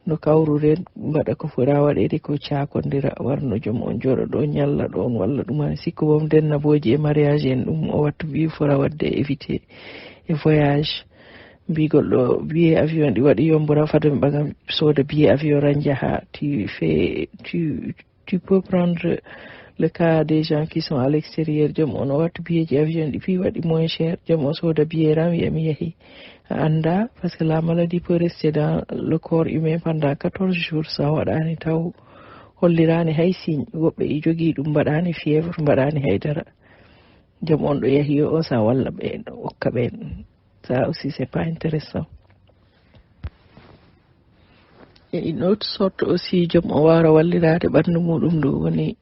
no kawruren mbaɗa ko fota waɗede ko cakondira, warno joom on jooɗo ɗo ñalla ɗon walla ɗum sikko bom dennaboji e mariage en ɗum o wattu mbi fota wadde éviter e voyage. Mbigol ɗo billet avion ɗi waɗi yombora fadami ɓagam soda billet avion ran jaha. Tu peux prendre le cas des gens qui sont à l'extérieur, joom on o wattu billet ji avion ɗi fi waɗi moins cher, joom o soda billet ran wiya mi yeehi anda, parce que la maladie peut rester dans le corps humain pendant 14 jours sa waɗani taw hollirani hay signe. Woɓɓe i jogui ɗum mbaɗani fièvre, mbaɗani haydara, joom on ɗo yeehi yo o sa walla ɓe hokka ɓen. Ça aussi c'est pas intéressant. Et une autre sorte aussi joom o wara wallirade ɓandu muɗum ndu woni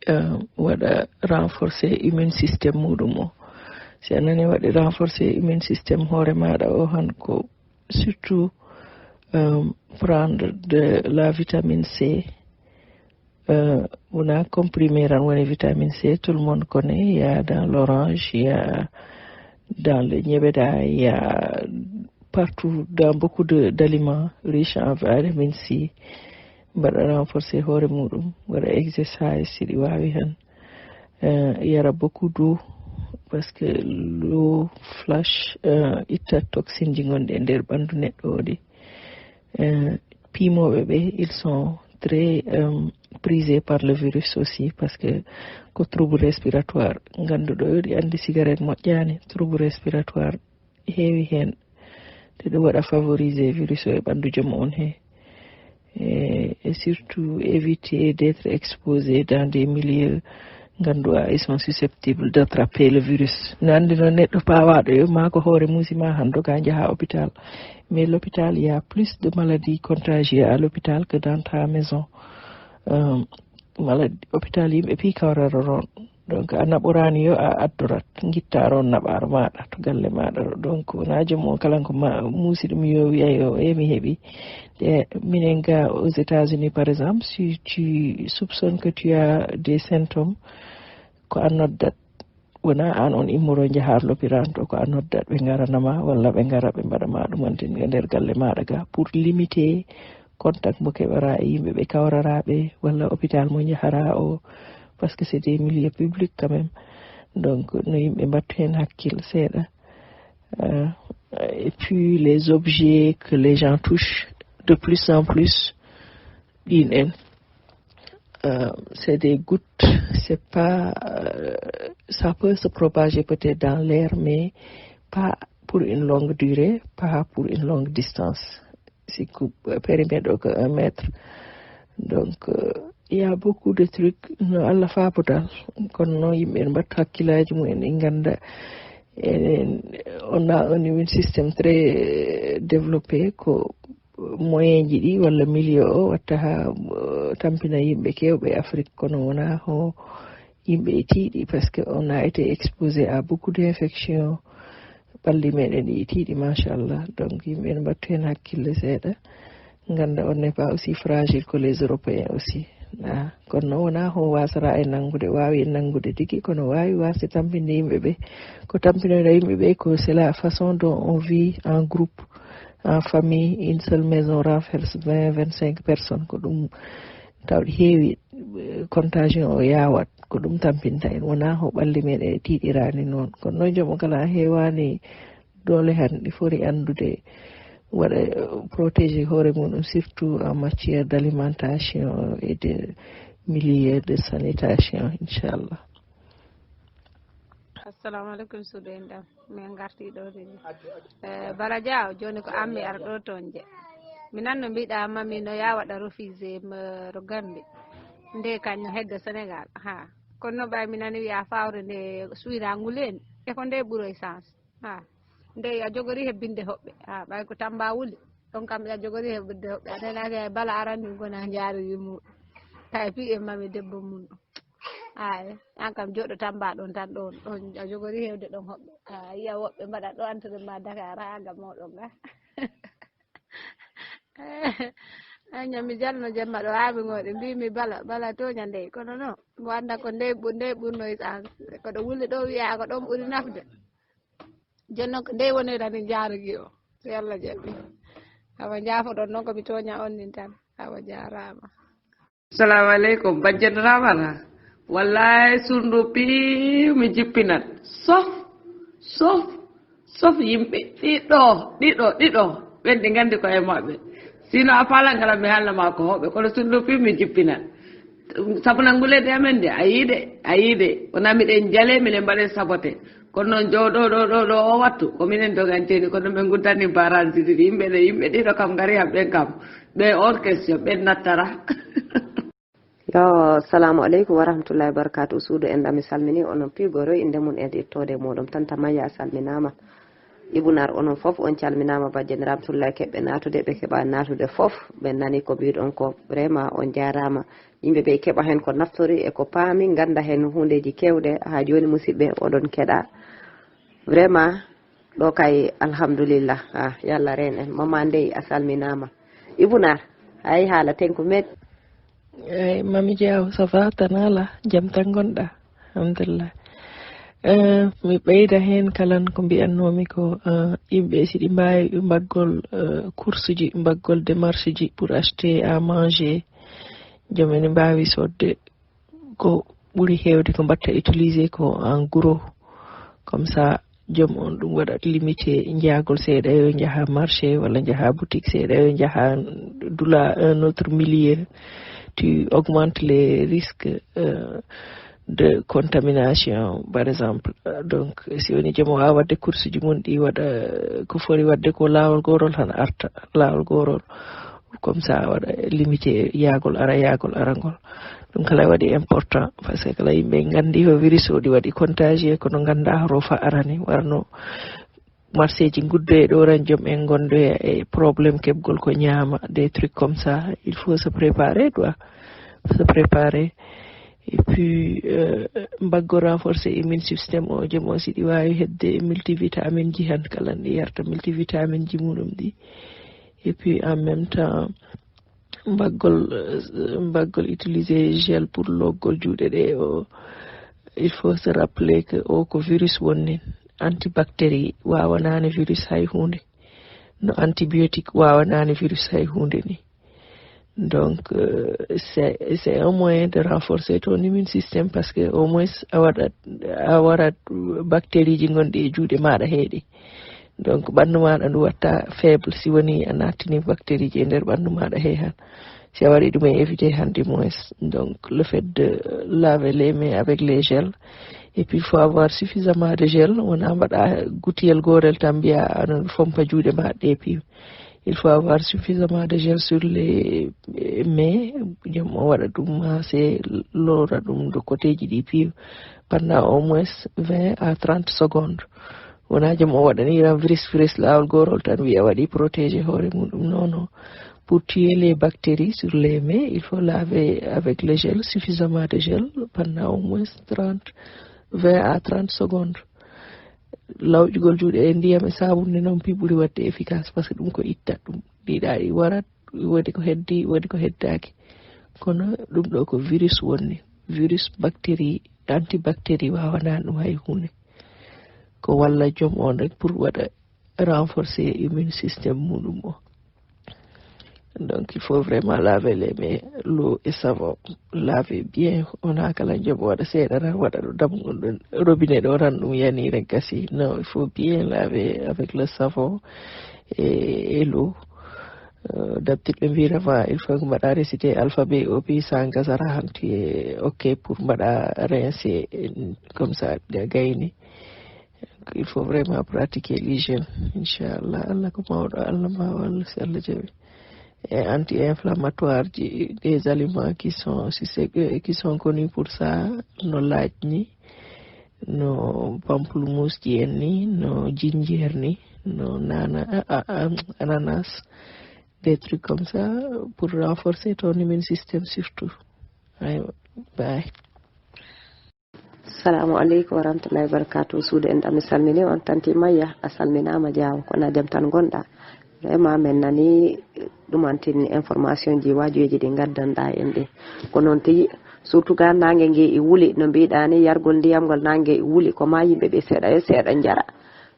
waɗa renforcer immune système muɗum o. Si a nani waɗi renforcer immune système hoore maɗa o han ko surtout prendre de la vitamine C. On a comprimé ran woni vitamine C, tout le monde connaît. Il y a dans l'orange, il y a dans le ñebeda, il y a partout dans beaucoup d'aliments riches en vitamine C. Mbaɗa renforcer hoore muɗum, waɗa exercice si ɗi wawi hen, yara beaucoup d'eau, parce que l'eau flash itta toxine ji gonɗi e nder ɓandu neɗɗo o ɗi. Pimoɓe ɓe, ils sont très prisés par le virus aussi, parce que ko trouble respiratoire ganduɗo yoɗi andi cigarette moƴƴani, trouble respiratoire heewi hen te ɗo waɗa favoriser virus o e ɓandu joom on he. Et surtout éviter d'être exposé dans des milieux ganduɗa ils sont susceptibles d'attraper le virus. Ne andi noon neɗɗo pawaɗo yo ma ko hoore musima han doga jaaha hôpital, mais l'hôpital, il y a plus de maladies contagieuses à l'hôpital que dans ta maison. Maladie hôpital yimɓe pi kawraro ron, donc a naɓorani yo a addorat guitta ron naɓaro maɗa to galle maɗa ɗo. Donc wona joom o kala ko muusi ɗum yo wiya yo mi heeɓi. Minen ga aux États-Unis par exemple, si tu soupçonnes que tu as des symptômes, ko a noddat, wona an on immoro jahar l'hôpital to, ko a noddat ɓe garanama walla ɓe gara ɓe mbaɗama ɗumantin e nder galle maɗa ga, pour limiter contact mo keɓara e yimɓe ɓe kawraraɓe walla hôpital mo jahara o, parce que c'est des milieux publics quand même. Donc no yimɓe mbattu hen hakkille seeɗa. Et puis les objets que les gens touchent de plus en plus, c'est des gouttes, c'est pas, ça peut se propager peut-être dans l'air, mais pas pour une longue durée, pas pour une longue distance. C'est périmètre que 1 mètre. Donc il y a beaucoup de trucs no Allah fabodal kono no yimɓe mbattu hakkillaji mumen en ganda. On a un immune système très développé ko moyen ji ɗi walla milieu o watta ha tampina yimɓe kewɓe Afrique, kono wona ho yimɓe tiiɗi, parce que on a été exposé à beaucoup d'infections. Ɓalli meɗen ɗi tiiɗi machallah. Donc yimɓe ne mbattu hen hakkille seeɗa, ganda on n'est pas aussi fragile que les Européens aussi. Kono noon wona ho wasara e nangude, wawi e nangude tigui, kono wawi wasde tampinde yimɓe ɓe. Ko tampinoɗa yimɓe ɓe ko c'est la façon dont on vit en groupe, en famille. Une seule maison renferme 20-25 personnes, ko ɗum tawɗi heewi contagion o yawat, ko ɗum tampinta en, wona ho ɓalli meɗen tiiɗirani noon. Kono noon joom kala heewani doole han ɗi foti andude waɗa protéger hoore muɗum, surtout en matière d'alimentation et de milieu de sanitation, inchallah. Assalamu alaikum suudu en ɗam min garti ɗo tini bala diaw joni ko ammi ar ɗo toon je mi nanno mbiɗa mami no ya waɗa refusé ro Gambie nde kañum hedde Sénégal ha kono no ɓay mi nani wiya fawre nde suwira ngulen e ko nde ɓuuro essence ha nde a jogori hebbinde hoɓɓe ha ɓay ko Tamba wuli ɗon kam a jogori hebbinde hoɓɓe aɗanake bala arani gona jaariri muɗum tawi pi e mami debbo mum ɗo ay an kam joɗo Tamba ɗon tan ɗon a jogori hewde ɗon hoɓɓe a yiya woɓɓe mbaɗa ɗo entraînement Dakar ha gam moɗon ga ñami jalno jemma ɗo ha mi ngoɗe mbimi bala toña nde kono no mo anda ko nde ɓurno essence koɗo wuli ɗo wiya ko ɗon ɓuuri nafde jonnon ko nde wonirani jaarugi o so Yallah jaɓi awa jaafoɗon noon komi toña on nin tan awa jarama. Assalamu aleykum bajjen Ramata wallahi sundu pi mi jippinat sof yimɓe ɗiɗo ɓen ɗi gandi ko e maɓɓe sino a falangala mi haalnama ko hoɓe kono sundu pi mi jippinat sabunangulede amen de a yiide wona miɗen jaale miɗen mbaɗen sabote kono noon jowɗo o wattu ko minen doganteni kono ɓe guddani barage ɗiɗi yimɓe ɗiɗo kam gari ham ɓen kam ɓe on question ɓen nattara. yo salamu aleykum wa rahmatullahi wa barakatu suudu en ɗami salmini onon pigoro inde mum e ittode moɗon tanta maya a salminama ibunar onon foof on calminama bajjen ramtullahi keɓɓe natude ɓe keɓa natude foof ɓe nani ko mbiɗon ko vraiment on jarama yimɓe ɓe keɓa hen ko naftori e ko paami ganda hen hundeji kewɗe ha joni musidɓe oɗon keɗa vraiment ɗo kay alhamdulillah Yallah ren en mama ndey a salminama ibunar hay haala tenko meɗ eyyi Mami Diaw ça va tan ala jaam tan gonɗa alhamdulillah mi ɓeyda hen kalan ko mbiyannomi ko yimɓe siɗi mbawi mbaggol course ji mbaggol démarche ji pour acheter à manger joom ene mbawi sodde ko ɓuuri hewde ko mbatta utiliser ko en gros comme ça joom on ɗum waɗat limité jagol seeɗa yo jaaha marché walla jaaha boutique seeɗa yo jaaha dula un autre milieu tu augmentes les risques de contamination par exemple donc si woni joom o wawa wadde course ji mum ɗi waɗa ko fori wadde ko lawol gorol tan arta lawol gorol comme ça waɗa limité yagol arangol ɗum kala waɗi important par ce que kala yimɓe gandi ko virus o ɗi waɗi contagieux kono ganda horo fa arani warno marché ji guddoye ɗo ran joom en gondoya e probléme keɓgol ko ñaama des trucs comme ça il faut se préparer et puis mbaggo renforcer immune système o joom o siɗi wawi hedde multivitamine ji han kala ɗi yarta multivitamine ji muɗum ɗi et puis en même temps mbaggol utiliser gel pour loggol juuɗe ɗe o il faut se rappeler que o ko virus wonnin antibactérie wawanani virus hay hunde no antibiotique wawanani virus hay hunde ni donc c'est un moyen de renforcer ton immune système parce que au moins a waɗat bactérie ji gonɗi e juuɗe maɗa heeɗi donc ɓandu maɗa ndu watta faible si woni a nattini bactérie ji e nder ɓandu maɗa he han si a waɗi ɗum e éviter hande moins donc le fait de laver les mains avec les gels et puis il faut avoir suffisamment de gel wona mbaɗa goutiyel gorel tan mbiya aɗon fompa juuɗe ma ɗe piiw il faut avoir suffisamment de gel sur les mains joom o waɗa ɗum ha se lora ɗum de côté ji ɗi piiw pendant au moins 20 à 30 secondes wona joom o waɗaniran virus lawol gorol tan wiya waɗi protéger hoore muɗum non pour tuer les bactéries sur les mains il faut laver avec le gel suffisamment de gel pendant au moins 20 à 30 secondes lawƴugol juuɗe e ndiyam e sabunde noon pi ɓuuri wadde efficace par ce que ɗum ko itta ɗum ɗiɗaɗi warat waɗi ko heddi waɗi ko heddaki kono ɗum ɗo ko virus wonni virus bactérie antibactérie wawanani ɗum hay hunde ko walla joom on rek pour waɗa renforcer immune système muɗum o donc il faut vraiment laver les mains l'eau et savon laver bien wona kala joom waɗa seeɗa tan waɗa ɗo damgol ɗon robinet ɗo tan ɗum yani rek gasi non il faut bien laver avec le savon et l'eau d'habitude ɓe mbirama il faut que mbaɗa réciter alphabet o puis sa gasara han tu es ok pour mbaɗa rincer comme ça gayni il faut vraiment pratiquer l'hygiène inchallah Allah ko mawɗo Allah ma walla si Allah jaɓi et anti-inflammatoires, des aliments qui sont connus pour ça, no laaj ni, no pamplemousse ni, no ginger ni, no ananas, des trucs comme ça pour renforcer ton immune système surtout. Bye. Assalamu alaikum warahmatullahi wabarakatuh. Suude en mi salmini on tanti Maya a salminama Diawo kono dem tan gonɗa vraiment men nani ɗumantin information ji wajuji ɗi gaddanɗa en ɗi ko noon tigi surtout ga nangue gue e wuuli no mbiɗa ni yargol ndiyamgol nangue e wuuli ko ma yimɓe ɓe seeɗa e seeɗa jara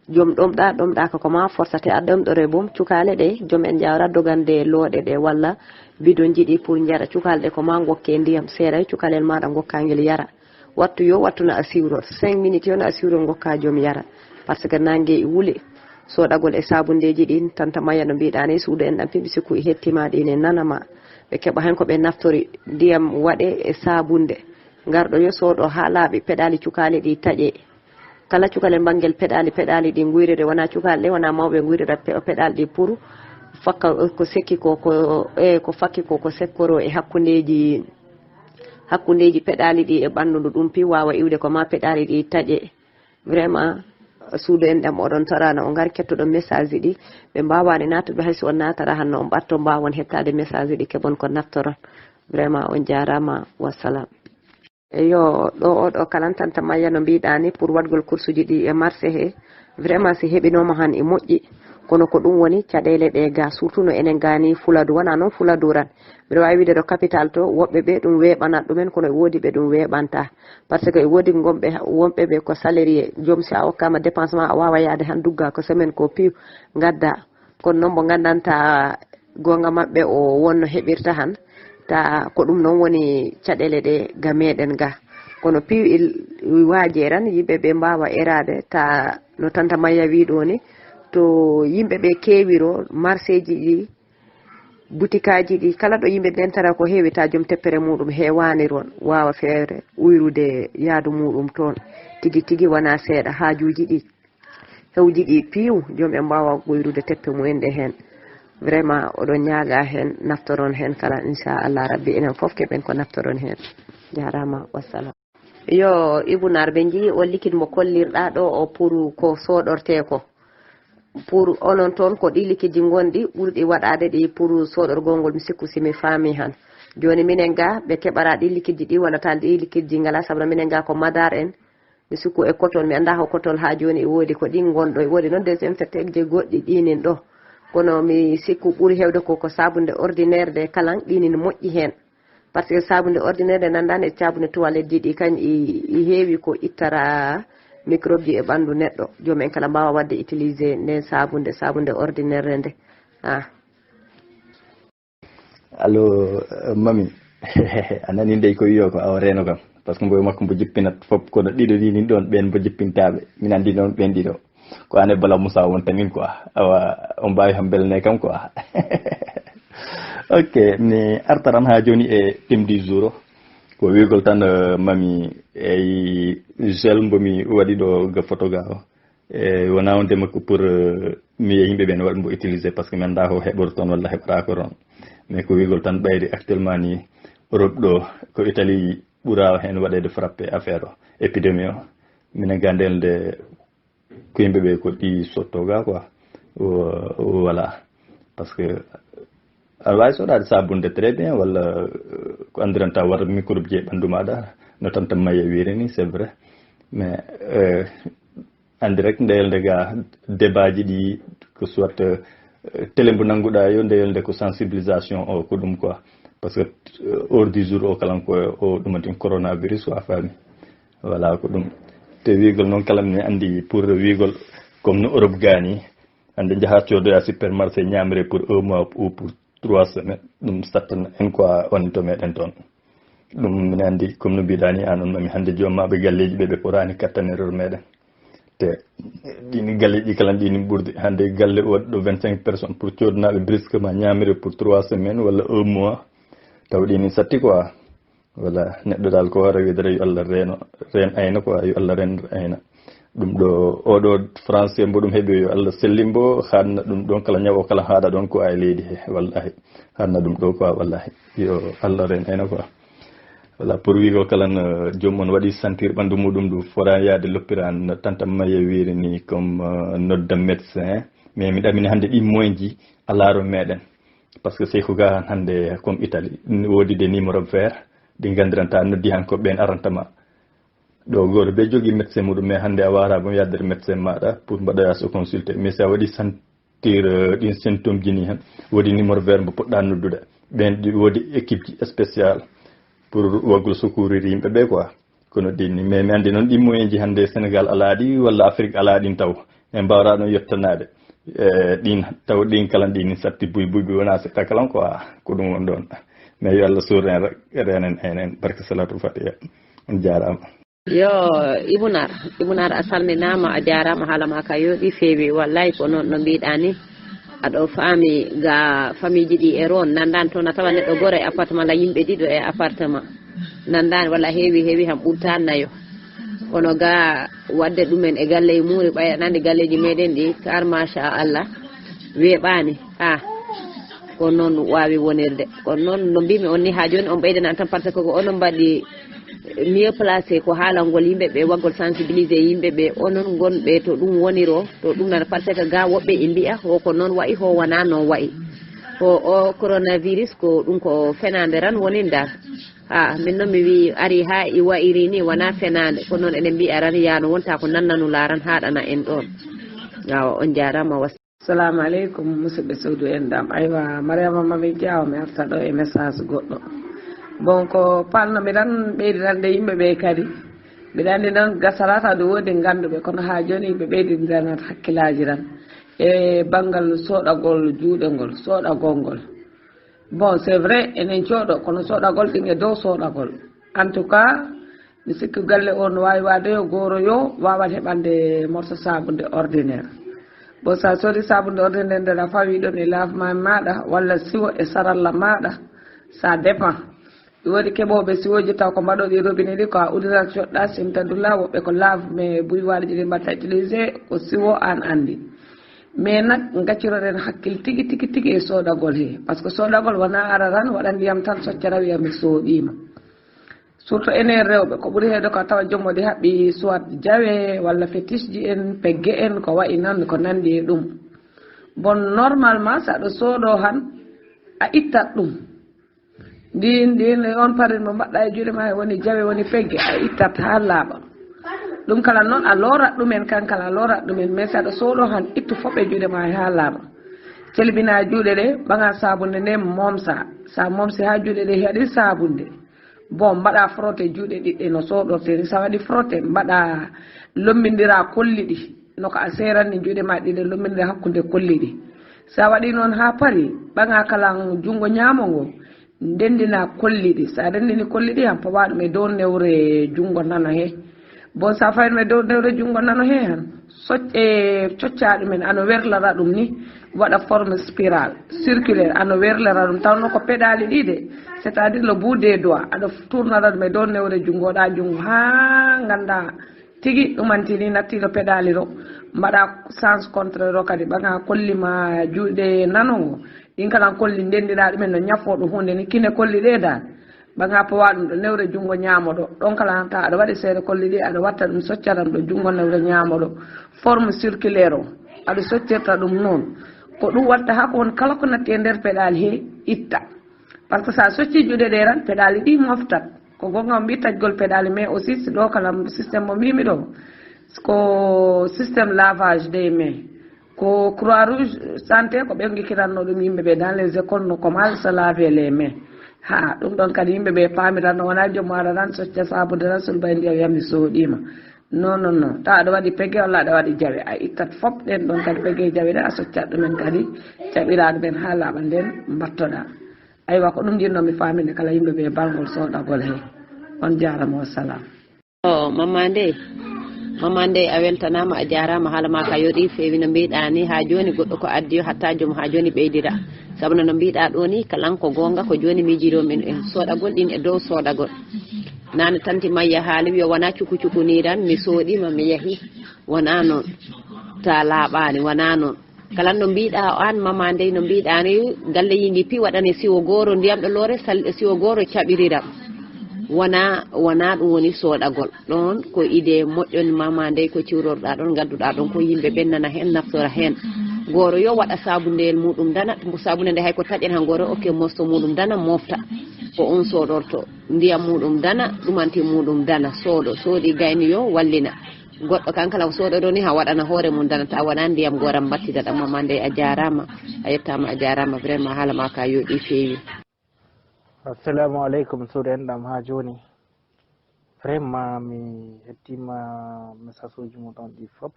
joom ɗomɗa ko ma forçate a ɗomɗore boom cukale ɗe joom en jawra dogande looɗe ɗe walla bidon jiɗi pour jara cukale ɗe ko ma gokke ndiyam seeɗa cukalel maɗa gokkagel yara wattu yo wattu no a siwrot 5 minutes yo no a siwrot gokka joom yara par ce que nangue e wuuli soɗagol e sabundeji ɗin tanta Maya no mbiɗa ni suudu en ɗan piɓi sikku e hettima ɗin e nanama ɓe keɓa hen ko ɓe naftori ndiyam waɗe e sabunde garɗo yo soɗo ha laaɓi peɗali cukali ɗi taƴe kala cukale bangel peɗali ɗi guyrede wona cukale ɗe wona mawɓe guyreda peɗali ɗi pour fakka ko sekki ko fakki ko sekkoro e hakkudeji peɗali ɗi e ɓandu ndu ɗum pi wawa iwde ko ma peɗali ɗi taƴe vraiment suudu en ɗam oɗon torano o gar kettoɗo message ɗi ɓe mbawani natude hayso on natara hanno on ɓatto mbawon hettade message ɗi keɓon ko naftoron vraiment on jarama wassalam. Eyo ɗo oɗo kalan tanta Maya no mbiɗa ni pour waɗgol course ji ɗi e marché he vraiment si heɓinoma han e moƴƴi kono ko ɗum woni caɗele ɗe ga surtout no enen gani Fuladu wona noon Fuladu ran mbiɗa wawi wiide ɗo capital to woɓɓe ɓe ɗum weɓanat ɗumen kono e woodi ɓe ɗum weɓanta par ce que e woodi wonɓe ɓe ko salarié joom si a hokkama dépense ma a wawa yaade han dugga ko semaine ko piw gadda kono noon mo gandanta gonga mabɓe o wonno heɓirta han ta ko ɗum noon woni caɗele ɗe ga meɗen ga kono piw waaje ran yimɓe ɓe mbawa erade ta no tanta Maya wi ɗo ni to yimɓe ɓe kewiro marché ji ɗi boutique aji ɗi kala ɗo yimɓe ndentara ko heewi ta joom teppere muɗum hewani ron wawa feere uyrude yaadu muɗum toon tigui wona seeɗa haajuji ɗi hewji ɗi piiw joom ɓe mbawa ɓoyrude teppe mumen ɗe hen vraiment oɗon ñaaga hen naftoron hen kala inchallah rabbi enen foof keɓen ko naftoron hen jarama wassalam. Yo Ibou ɓe jii o liquide mo kollirɗa ɗo o pour ko soɗorte ko pour onon toon ko ɗi liquide gonɗi ɓurɗi waɗade ɗi pour soɗorgol ngol mi sikku simi faami han joni minen ga ɓe keɓara ɗi liquide ɗi walla tal ɗi liquide ji ngala sabu minen ga ko madar en mi sikku e kotol mi anda ko kotol ha joni e woodi ko ɗin gonɗo e woodi noon désinfecté je goɗɗi ɗinin ɗo kono mi sikku ɓuuri hewde ko sabunde ordinaire de kalan ɗinin moƴƴi hen par ce que sabunde ordinaire de nandani e sabunde toilette ji ɗi kañ i heewi ko ittara microbe ji e ɓandu neɗɗo joni en kala mbawa wadde utilisé nden sabunde ordinaire nde allo mami a nani ndey ko wiyo ko awa reno kam par ce que mboyo makko mbo jippinat foof kono ɗiɗo ɗinin ɗon ɓen mbo jippintaɓe min andi noon ɓen ɗiɗo ko ane Bala Moussa wonta min quoi awa on mbawi ham belne kam quoi ok mi artaran ha joni e thème du jour ko wigol tan mami eyi gel mbomi waɗi ɗo ga photo ga o e wona wonde makko pour mi yimɓe ɓen waɗa mbo utiliser par ce que mi anda ko heɓor toon walla heɓata ko toon mais ko wigol tan ɓayde actuellement ni Europe ɗo ko Italie ɓuura hen waɗede frappé affaire o épidémie o minen gandelde ko yimɓe ɓe ko ɗi sottoga quoi voilà parce que aɗa wawi soɗade sabunde très bien walla ko andiranta wata microbe ji e ɓandu maɗa no tanta Maya wiiri ni c'est vrai mais andi rek ndeyelde ga débat ji ɗi ko soit télé mbo nannguɗa yo ndeyelde ko sensibilisation o ko ɗum quoi par ce que hors du jour o kalan ko o ɗumantin coronavirus o a faami voilà ko ɗum te wigol noon kala mi andi pour wigol comme no Europe gani hande jaha codoya supermarché ñamre pour 1 mois ou pour 3 semaines ɗum sattan en quoi woni to meɗen toon ɗum min andi comme no mbiɗani an on mami hande jommaɓe galleji ɓe ɓorani kattaniror meɗen te ɗini galleji kala ɗini ɓurdi hande galle waɗɗo 25 personnes pour codonaɓe brusquement ñamre pour 3 semaines walla 1 mois taw ɗini satti quoi voilà neɗɗo dal ko wara widere yo Allah ren ayna quoi yo Allah ren ayna ɗum ɗo oɗo français mbo ɗum heeɓi yo Allah sellimbo hanna ɗum ɗon kala ñawo kala haɗa ɗon ko ay leydi he wallahi hanna ɗum ɗo quoi wallahi yo Allah ren ena quoi voilà pour wi ko kala no joomum waɗi sentir ɓanndu muɗum ɗum fota yaade l'hôpital no tanta maye wiiri ni comme nodda médecin mais mi ɗamini hannde ɗi moyen ji a laaro meɗen par ce que seyko ga hannde comme Italie woodi des numéro vert ɗi gandiranta noddi han ko ɓen arantama ɗo goto ɓe jogui médecin muɗum mais hannde a wara bom yaddere médecin maɗa pour mbaɗoya so consulté mais sa waɗi sentir ɗin symptôme ji ni hen woodi numéro vert mbo poɗɗa noddude ɓen woodi équipe ji spécial pour waggol secourir yimɓe ɓe quoi kono ɗinni mais mi andi noon ɗi moyen ji hannde Sénégal alaaɗi walla Afrique alaaɗin taw en mbawra ɗon yettanade ɗin taw ɗin kala ɗini satti buy wona setta kalan quoi ko ɗum won ɗon mais yo Allah suuren renen enen barka salatul fatiha on jarama yo Ibounar a salminama a jarama haala ma ka yooɗi feewi wallahi ko noon no mbiɗa ni aɗo faami ga famille ji ɗi e ron nandani toon a tawa neɗɗo goto e appartement la yimɓe ɗiɗo e appartement nandani walla heewi han ɓurta nayo kono ga wadde ɗumen e galle e muuri ɓay anandi galleji meɗen ɗi kar machallah weeɓani ko noon wawi wonirde kono noon no mbimi on ni ha joni on ɓeydenan tan par ce que ko onon mbaɗi mieux placé ko haalangol yimɓeɓe waggol sensibilisé yimɓeɓe onon gonɓe to ɗum woniro to ɗum nan par ce que ga woɓɓe e mbiya ko noon wayi ho wona noon wayi o coronavirus ko ɗum ko fenade ran woni dal min noon mi wi ari ha i wayiri ni wona fenade ko noon enen mbiya ran yaano wonta ko nannanula ran haɗana en ɗon awa on jarama was assalamu aleykum musidɓe sawdu en ɗam aywa mariama mami diaw mi arta ɗo e message goɗɗo bon ko palnomi tan ɓeydirande yimɓeɓe kadi mbiɗa andi noon gasarata ɗo woodi ganduɓe kono ha joni ɓe ɓeydiranata hakkillaji tan e banggal soɗagol juuɗe soɗagol ngol bon c'est vrai enen cooɗo kono soɗagol ɗin e dow soɗagol en tout cas mi sikki galle o no wawi wade yo gooro yo wawat heɓande morso sabunde ordinaire bon sa soodi sabunde ordinaire nde a fawi ɗon e lavement maɗa walla siwo e saralla maɗa ça dépend woodi keɓoɓe siwoji taw ko mbaɗoɗi robinet ɗi ko a udditat coɗɗa simtadula woɓɓe ko lave mais buywaɗi ɗi mbatta utilisé ko siwo an andi mais nak gacciroɗen hakkille tigui e soɗagol he par ce que soɗagol wona ara tan waɗa ndiyam tan soccata wiya mi soɗima surtout enen rewɓe ko ɓuuri heede ko tawa jommodi haɓɓi soit jawe walla fétiche ji en pegge en ko wayi noon ko nandi e ɗum bon normalement saɗa sooɗo han a ittat ɗum ndin on parin mo mbaɗɗa e juuɗe ma woni jawe woni pegge a ittat ha laaɓa ɗum kala noon a loorat ɗumen kankala a loorat ɗumen mais saɗa sooɗo han ittu foɓe juuɗe ma ha laaɓa celbina juuɗe ɗe ɓaga sabunde nde momsa sa momsi ha juuɗe ɗe heeɗi sabunde bon mbaɗa frotté juuɗe ɗiɗɗe no soɗorte ni sa waɗi frotté mbaɗa lommidira kolli ɗi noko a seranni juuɗe ma ɗiɗe lommidira hakkude kolli ɗi sa waɗi noon ha paari ɓaga kala jungo ñaamo ngo ndendina kolli ɗi sa rendini kolli ɗi han pawa ɗum e dow newre jungo nano he bon sa fayi ɗum e dow newre jungo nano he han cocca ɗumen ano werlara ɗum ni waɗa forme spiral circulaire ano werlara ɗum tawno ko pédali ɗi de c' est à dire le bout des doigts aɗa tournara ɗum e dow newre jungoɗa jungo ha ganda tigui ɗumantini nattiɗo pédali ɗo mbaɗa sens contraire o kadi ɓaga kollima juuɗe nanogo ɗin kala kolli ndendira ɗumen no ñafoɗo hunde ni kine kolli ɗe dal ɓaga pawa ɗum ɗo newre jungo ñaamo ɗo ɗon kala ta aɗa waɗi seeɗa kolli ɗi aɗa watta ɗum soccatam ɗo jungo newre ñaamo ɗo forme circulaire o aɗa soccirta ɗum noon ko ɗum watta ha ko won kala ko natti e nder pédali he itta par ce que sa socci juuɗe ɗe tan pédali ɗi moftat ko gonga mbi tajgol pédali mais aussi si ɗo kala systéme mo mbimi ɗo ko systéme lavage des mains ko croix rouge santé ko ɓe gikkiranno ɗum yimɓeɓe dans les écoles no comment se laver les mains ha ɗum ɗon kadi yimɓeɓe paamiranno wona jommo ara tan socca sabude tan sulba e ndiyam yami soɗima non ta aɗa waɗi pegge walla aɗa waɗi jawe a ittat fop ɗen ɗon kadi pegge jawe ɗe a soccat ɗumen kadi jaɓira ɗumen ha laaɓa nden mbattoɗa aywa ko ɗum jinnomi faminde kala yimɓeɓe balgol soɗagol he on jarama wassalam mama nde a weltanama a jarama haala ma ka yooɗi feewi no mbiɗa ni ha joni goɗɗo ko addi yo hatta joom ha joni ɓeydira saabu no mbiɗa ɗo ni kalan ko gonga ko joni miijiɗomin en soɗagol ɗin e dow soɗagol nane tanti mayya haali wi wona cuku ni tan mi soodima mi yahi wona noon ta laaɓani wona noon kala no mbiɗa an mama ndey no mbiɗani galle yingi pi waɗane siwo goro ndiyam ɗo loore siwo goro caɓiriram wona ɗum woni soɗagol ɗon ko ide moƴƴoni mama ndey ko ciwrorɗa ɗon gadduɗa ɗon ko yimɓe ɓennana hen naftora hen goro yo waɗa sabundeyel muɗum dana sabunde nde hay ko taƴen han goro okke mosto muɗum dana mofta ko on soɗorto ndiyam muɗum dana ɗumanti muɗum dana soodi gayni yo wallina goɗɗo kankala ko soɗoɗo ni ha waɗana hoore mum dana ta waɗa ndiyam goram battitaɗa mama ndey a jarama a yettama a jarama vraiment haala ma ka yooɗi feewi. Assalamu alaikum suuɗenɗam ha joni vraiment mi hettima message uji muɗon ɗi fop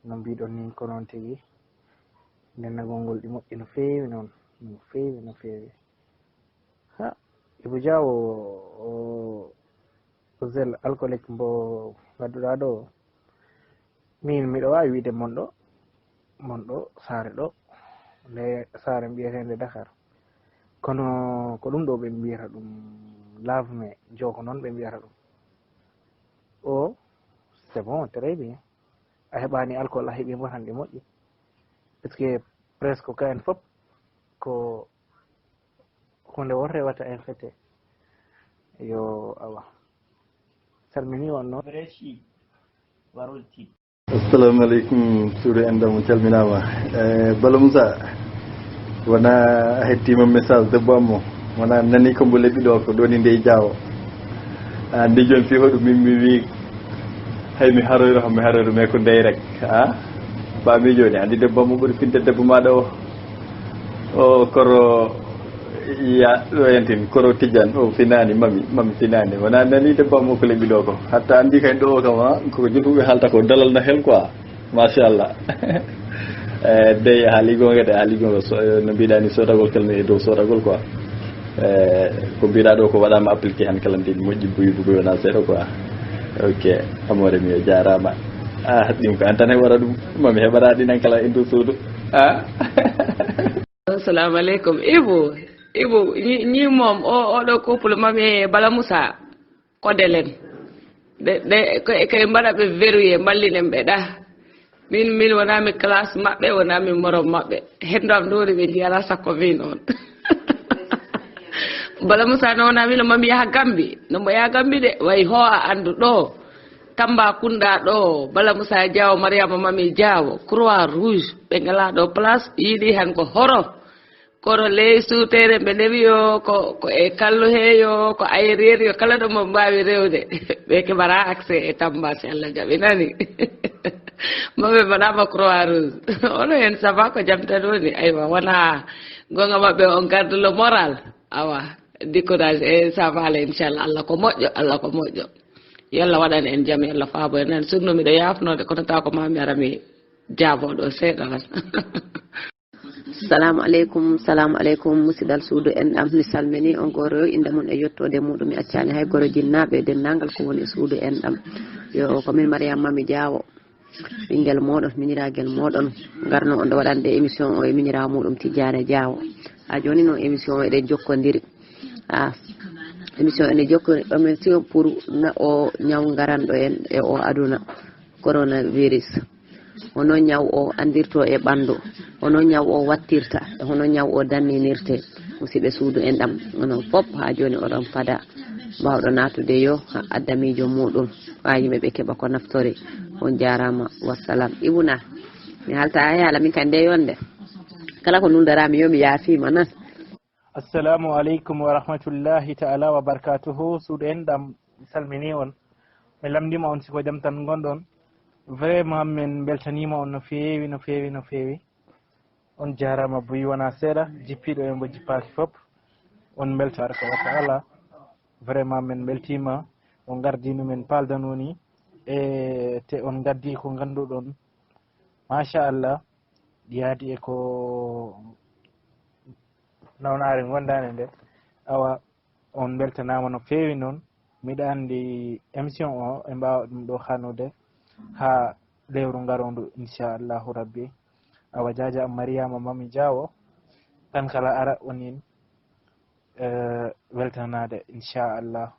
no mbiɗon ni ko noon tigui ndennagol ngol ɗi moƴƴi no feewi noon no feewi ha Ibou Diawo o gel alcoolique mbo gadduɗa ɗo min miɗo wawi wiide monɗo saare ɗo nde saare mbiyetende Dakar kono ko ɗum ɗo ɓe mbiyata ɗum lave-mains joko noon ɓe mbiyata ɗum o c'est bon très bien a heɓani alcool a heeɓi tan ɗi moƴƴi parce que presque ka en fop ko hunde won rewata infecté yo awa salmini on noon assalamu aleykum suudu en ɗam calminama Bala Moussa wona a hettima message debbo ammo wona nani kombo leɓi ɗo ko ɗoni nde Diawo andi joni fi hoɗum min mi wi hay mi haroyro mi haroyro mais ko ndey rek faami joni andi debbo ammo ɓuri finde debbo maɗa o koro ya ɗo hentin koro Tidiane o finani mami finani wona nani debbo ammo ko leɓi ɗo ko hatta andi kay ɗo o kam koko jotuɓe haalta ko dalal na hen quoi machallah dey haali gonga no mbiɗani sodagol kalmi e dow sodagol quoi ko mbiɗa ɗo ko waɗama appliqué han kala ndi moƴƴi buyi wona seeɗa quoi ok amore mi o jarama ɗum ko an tan heɓata ɗum mami heɓata ɗinan kala e dow suudu assalamu aleykum Ibou ñi moom oɗo couple mami Bala Moussa kodelen koye mbaɗa ɓe verrouillé mballinen ɓe ɗa min wonami classe maɓɓe wonami morom maɓɓe hendam ɗori ɓe jiyala sakko min on Bala Moussa no wona min mami yaha Gambi nombo yaha Gambi de way ho a andu ɗo Tambacounda ɗo Bala Moussa Diawo Mariama Mami Diawo Croix Rouge ɓe ngala ɗo place yiiɗi han ko horo kono ley suutere ɓe ndewi yo ko e kallu heyo ko ayrir yo kala ɗo mo mbawi rewde ɓe keɓara accès e Tamba si Allah jaɓi nani maɓe mbaɗama Croix Rouge ono hen sava ko jaam tan woni aywa wona gonga maɓɓe on garde le moral awa décourage e savale inchallah Allah ko moƴƴo yo Allah waɗan en jaam yo Allah faabo en nan surno miɗo yafnode kono taw ko mami ara mi jaaboɗo seeɗa tan salamu aleykum musidal suudu en ɗam mi salmini on goro inde mum e yettode muɗum mi accani hay goro jinnaɓe dennangal ko woni suudu en ɗam yo komin Mariama Mami Diawo ɓinguel moɗon miniragel moɗon garno on ɗo waɗande émission o e minira muɗum Tidiane Diawo ha joni noon émission o eɗen jokkodiri émission ene jokkori émission pour o ñaw garanɗo en e o aduna coronavirus hono ñaw o andirto e ɓandu hono ñaw o wattirta e hono ñaw o danninirte musidɓe suudu en ɗam onon fop ha joni oɗon fada mbawɗo natude yo ha addamijo muɗum ha yimɓeɓe keeɓa ko naftori on jarama wassalam Ibuna mi halta hay haala min kan nde yonde kala ko nundarami yo mi yaafima nan. Assalamu aleykum wa rahmatullahi ta'ala wa barakatuhu suudu en ɗam salmini on mi lamdima on siko jaam tan gonɗon vraiment min beltanima on no feewi on jarama boyi wona seeɗa jippiɗo e mbo jippaki fop on beltare ko wa taala vraiment min beltima on gardinu men paldanoni e te on gaddi ko ganduɗon machallah yaadi e ko nawnare gondane nde awa on beltanama no feewi noon miɗa andi émission o e mbawa ɗum ɗo hannude ha lewru ngarondu inchallahu rabbi awa jaja am Mariama Mami Diawo tan kala ara onin weltanade inchallah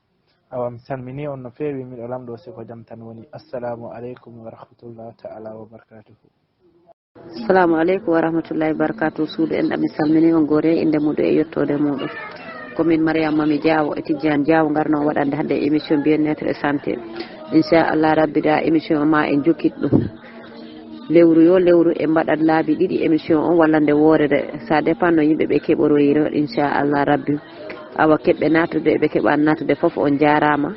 awa mi salmini on no feewi miɗo lamɗo siko jaam tan woni. Assalamu aleykum wa rahmatullah taala wa barakatuhu. assalamu aleykum wa rahmatullahi barakatuh. suudu en ɗam mi salmini on goore inde muɗum e yettode muɗum. komin mariame mami diawo e tijjane diawo garno waɗande hannde émission bien-être et santé. inchallah rabbi da émission ma en jokkit ɗum lewru yo lewru e mbaɗat laabi ɗiɗi émission on walla nde woorede ça dépend no yimɓe ɓe keɓoroyiro inchallah rabbi awa keɓɓe natude ɓe keɓani natude foof on jarama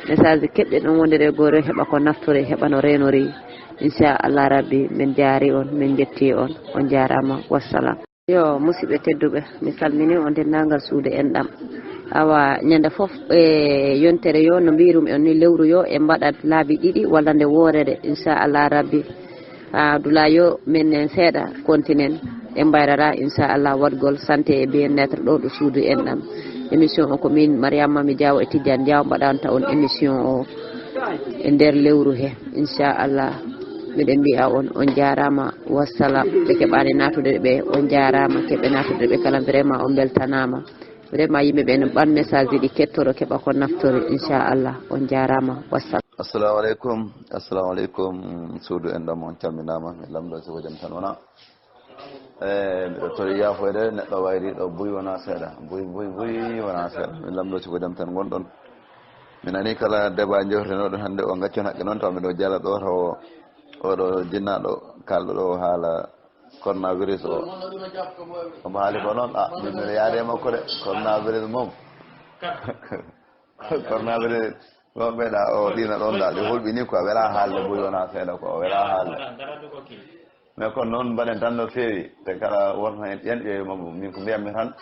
message keɓɓe ɗon wondede goore heɓa ko naftore heɓa no renori inchallah rabbi min jaari on min jetti on on jarama wassalam. yo musidɓe tedduɓe mi salmini on dendagal suude en ɗam awa ñande foof e yontere yo no mbirum on ni lewru yo e mbaɗat laabi ɗiɗi walla nde woorede inchallah rabbi dula yo min seeɗa continen e mbayrata inchallah waɗgol santé e bien-être ɗo ɗo suudu en ɗam. émission o ko min mariame mami diawo e tijjane diawo mbaɗanta on émission o e nder lewru he inchallah miɗen mbiya on jarama wassalam. ɓe keɓani natude ɓe on jarama keɓe natude ɓe kala vraiment on beltanama vraiment yimɓeɓe no ɓan message ɗi kettoro keɓa ko naftori inchallah on jarama wassalam. assalamu aleykum suudu en ɗam on calminama mi lamɗo siko jaam tan wona mbiɗo tori yafoyde neɗɗo wayri ɗo buy wona seeɗa buy wona seeɗa mi lamɗo siko jaam tan gonɗon mi nani kala débat jewtenoɗo hannde o gaccon haqqe noon taw miɗo jala ɗo taw oɗo jinnaɗo kalɗo ɗo haala coronavirus o omo haali ko noon min mbiɗa yaade makko de coronavirus moom coronavirus ɗon ɓeeɗa o ɗina ɗon da ɗi hulɓini quoi wela haalde buy wona seeɗa quoi o wela haalde mais kono noon mbaɗen tan no feewi te kala wonto en ƴenɓe mamo min ko mbiyatmi tan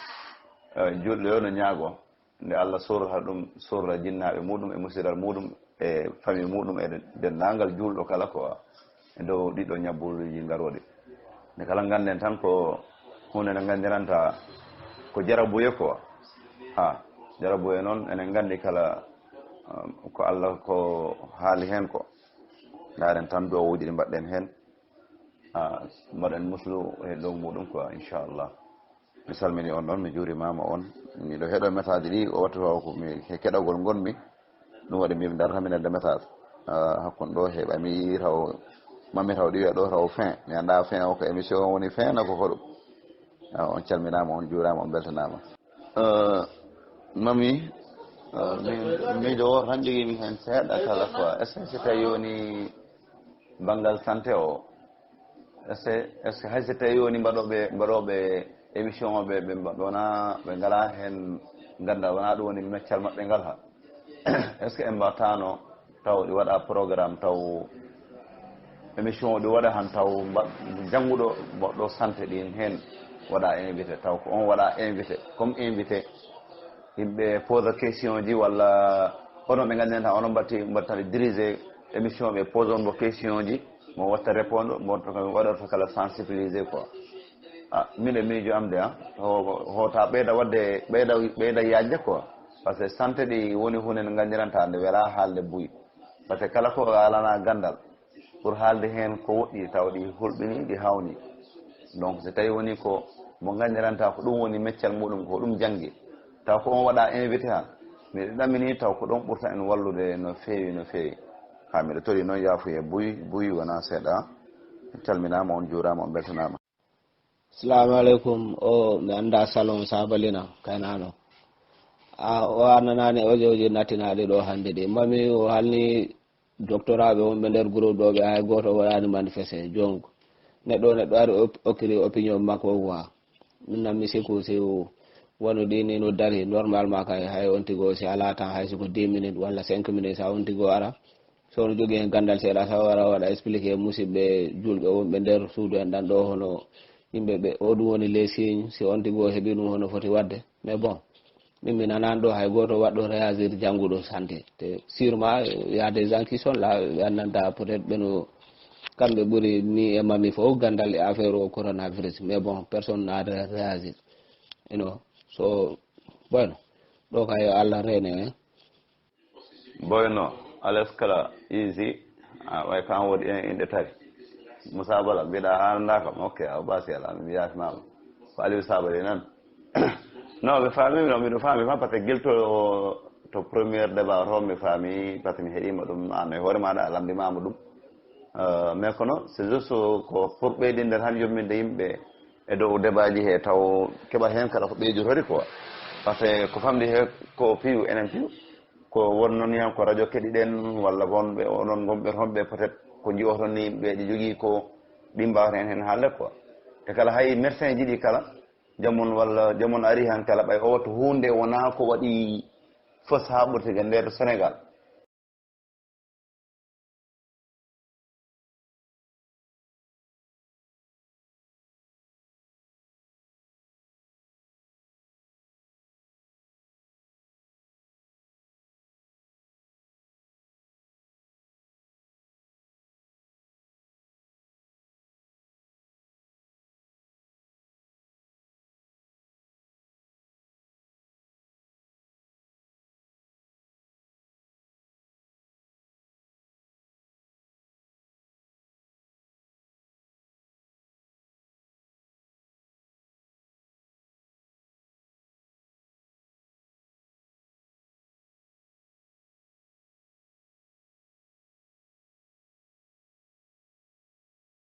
julɗo yo no ñaago nde Allah surata ɗum surra jinnaɓe muɗum e musiral muɗum e famille muɗum e denndangal julɗo kala ko e dow ɗiɗo ñabbuluji ngaroɗi nde kala ganden tan ko hunde nde gandiranta ko jarabuye ko jarabuye noon enen gandi kala ko Allah ko haali hen ko garen tan dowuji ɗi mbaɗɗen hen mbaɗen muslu e dow muɗum quoi inchallah. mi salmini on ɗon mi juurimama on miɗo heeɗo message ɗi o wattu ko mi keɗogol gonmi ɗum waɗi mbimi darata minedde message hakkude ɗo heeɓami taw mami taw ɗi wiya ɗo taw fin mi anda fin o ko émission woni fin na ko hoɗum on calminama on juurama on beltanama. mami miijo o tan joguimi hen seeɗa kala quoi est ce que si tawi woni banggal santé o est ce que hay si tawi woni mbaɗoɓe émission o ɓe wona ɓe ngala hen ganda wona ɗum woni meccal maɓɓe ngal ha est ce que en mbattano taw ɗi waɗa programme taw émission o ɗi waɗa han taw jannguɗo mbaɗɗo santé ɗin hen waɗa invité taw ko on waɗa invité comme invité yimɓe pose question ji walla onon ɓe ganden tan onon mbattani dirigé émission ɓe pose on mo question ji mo watta répondre mo waɗata kala sensibilisé quoi mine miijo am de hota ɓeyda wadde ɓeyda yajde quoi par ce que santé ɗi woni hunde nde gandiranta nde wela haalde buy par ce que kala ko alana gandal pour haalde hen ko woɗɗi taw ɗi hulɓini ɗi hawni donc so tawi woni ko mo gandiranta ko ɗum woni meccal muɗum ko ɗum janggi taw ko on waɗa invité han miɗo ɗamini taw ko ɗon ɓurta en wallude no feewi no feewi miɗo tori noon yaafuye buy wona seeɗa calminama on juurama on beltanama. assalamu aleykum mi anda salon sabalina kaynano o annanani ojoji nattinaɗe ɗo hannde ɗi mami o halni doctoraɓe wonɓe nder groupe ɗo ɓe hay goto waɗani manifesté jonko neɗɗo ari okkiri opinion makko quoi min nammi siku si wonu ɗini no dari normalement kay hay on tigo si ala temps hay siko 10 minutes walla 5 minutes sa on tigo ara so no jogui hen gandal seeɗa sa wara waɗa expliqué musidɓe julɓe wonɓe nder suudu en ɗan ɗo hono yimɓeɓe o ɗum woni les signes si on tigo heeɓi ɗum hono foti wadde mais bon min nanani ɗo hay goto waɗɗo réagir jangguɗo santé te sûrement y a des gens qui sont là ɓe andanta peut être ɓeno kamɓe ɓuuri ni e mami fof gandal e affaire o coronavirus mais bon personne n'a réagir so bueno ɗo kay Allah rene boyno alaskala easy way kan woɗi en inɗe tari Moussa Bala mbiɗa haalanda kam ok a basi ala mi yasmama ko Aliou Sabali nan non ɓe faamimi no miɗo faami fa par ce que guilto to premiére débat to mi faami par ce que mi heeɗima ɗum an e hoore maɗa a lamdimama ɗum mais kono c'est juste ko pour ɓeydinde tan yomminde yimɓe e dow débat ji he taw keɓa hen kala ko ɓeyjotori quoi par ce que ko famdi he ko piiw enen piiw ko won noon yan ko radio keɗiɗen walla wonɓe onon gonɓe toon ɓe peut être ko jiyoton ni yimɓe ɗi jogui ko ɗi mbawten hen haalde quoi te kala hay médecin ji ɗi kala jamon walla jamon ari han kala ɓay o wattu hunde wona ko waɗi fos ha ɓurtigue nder Sénégal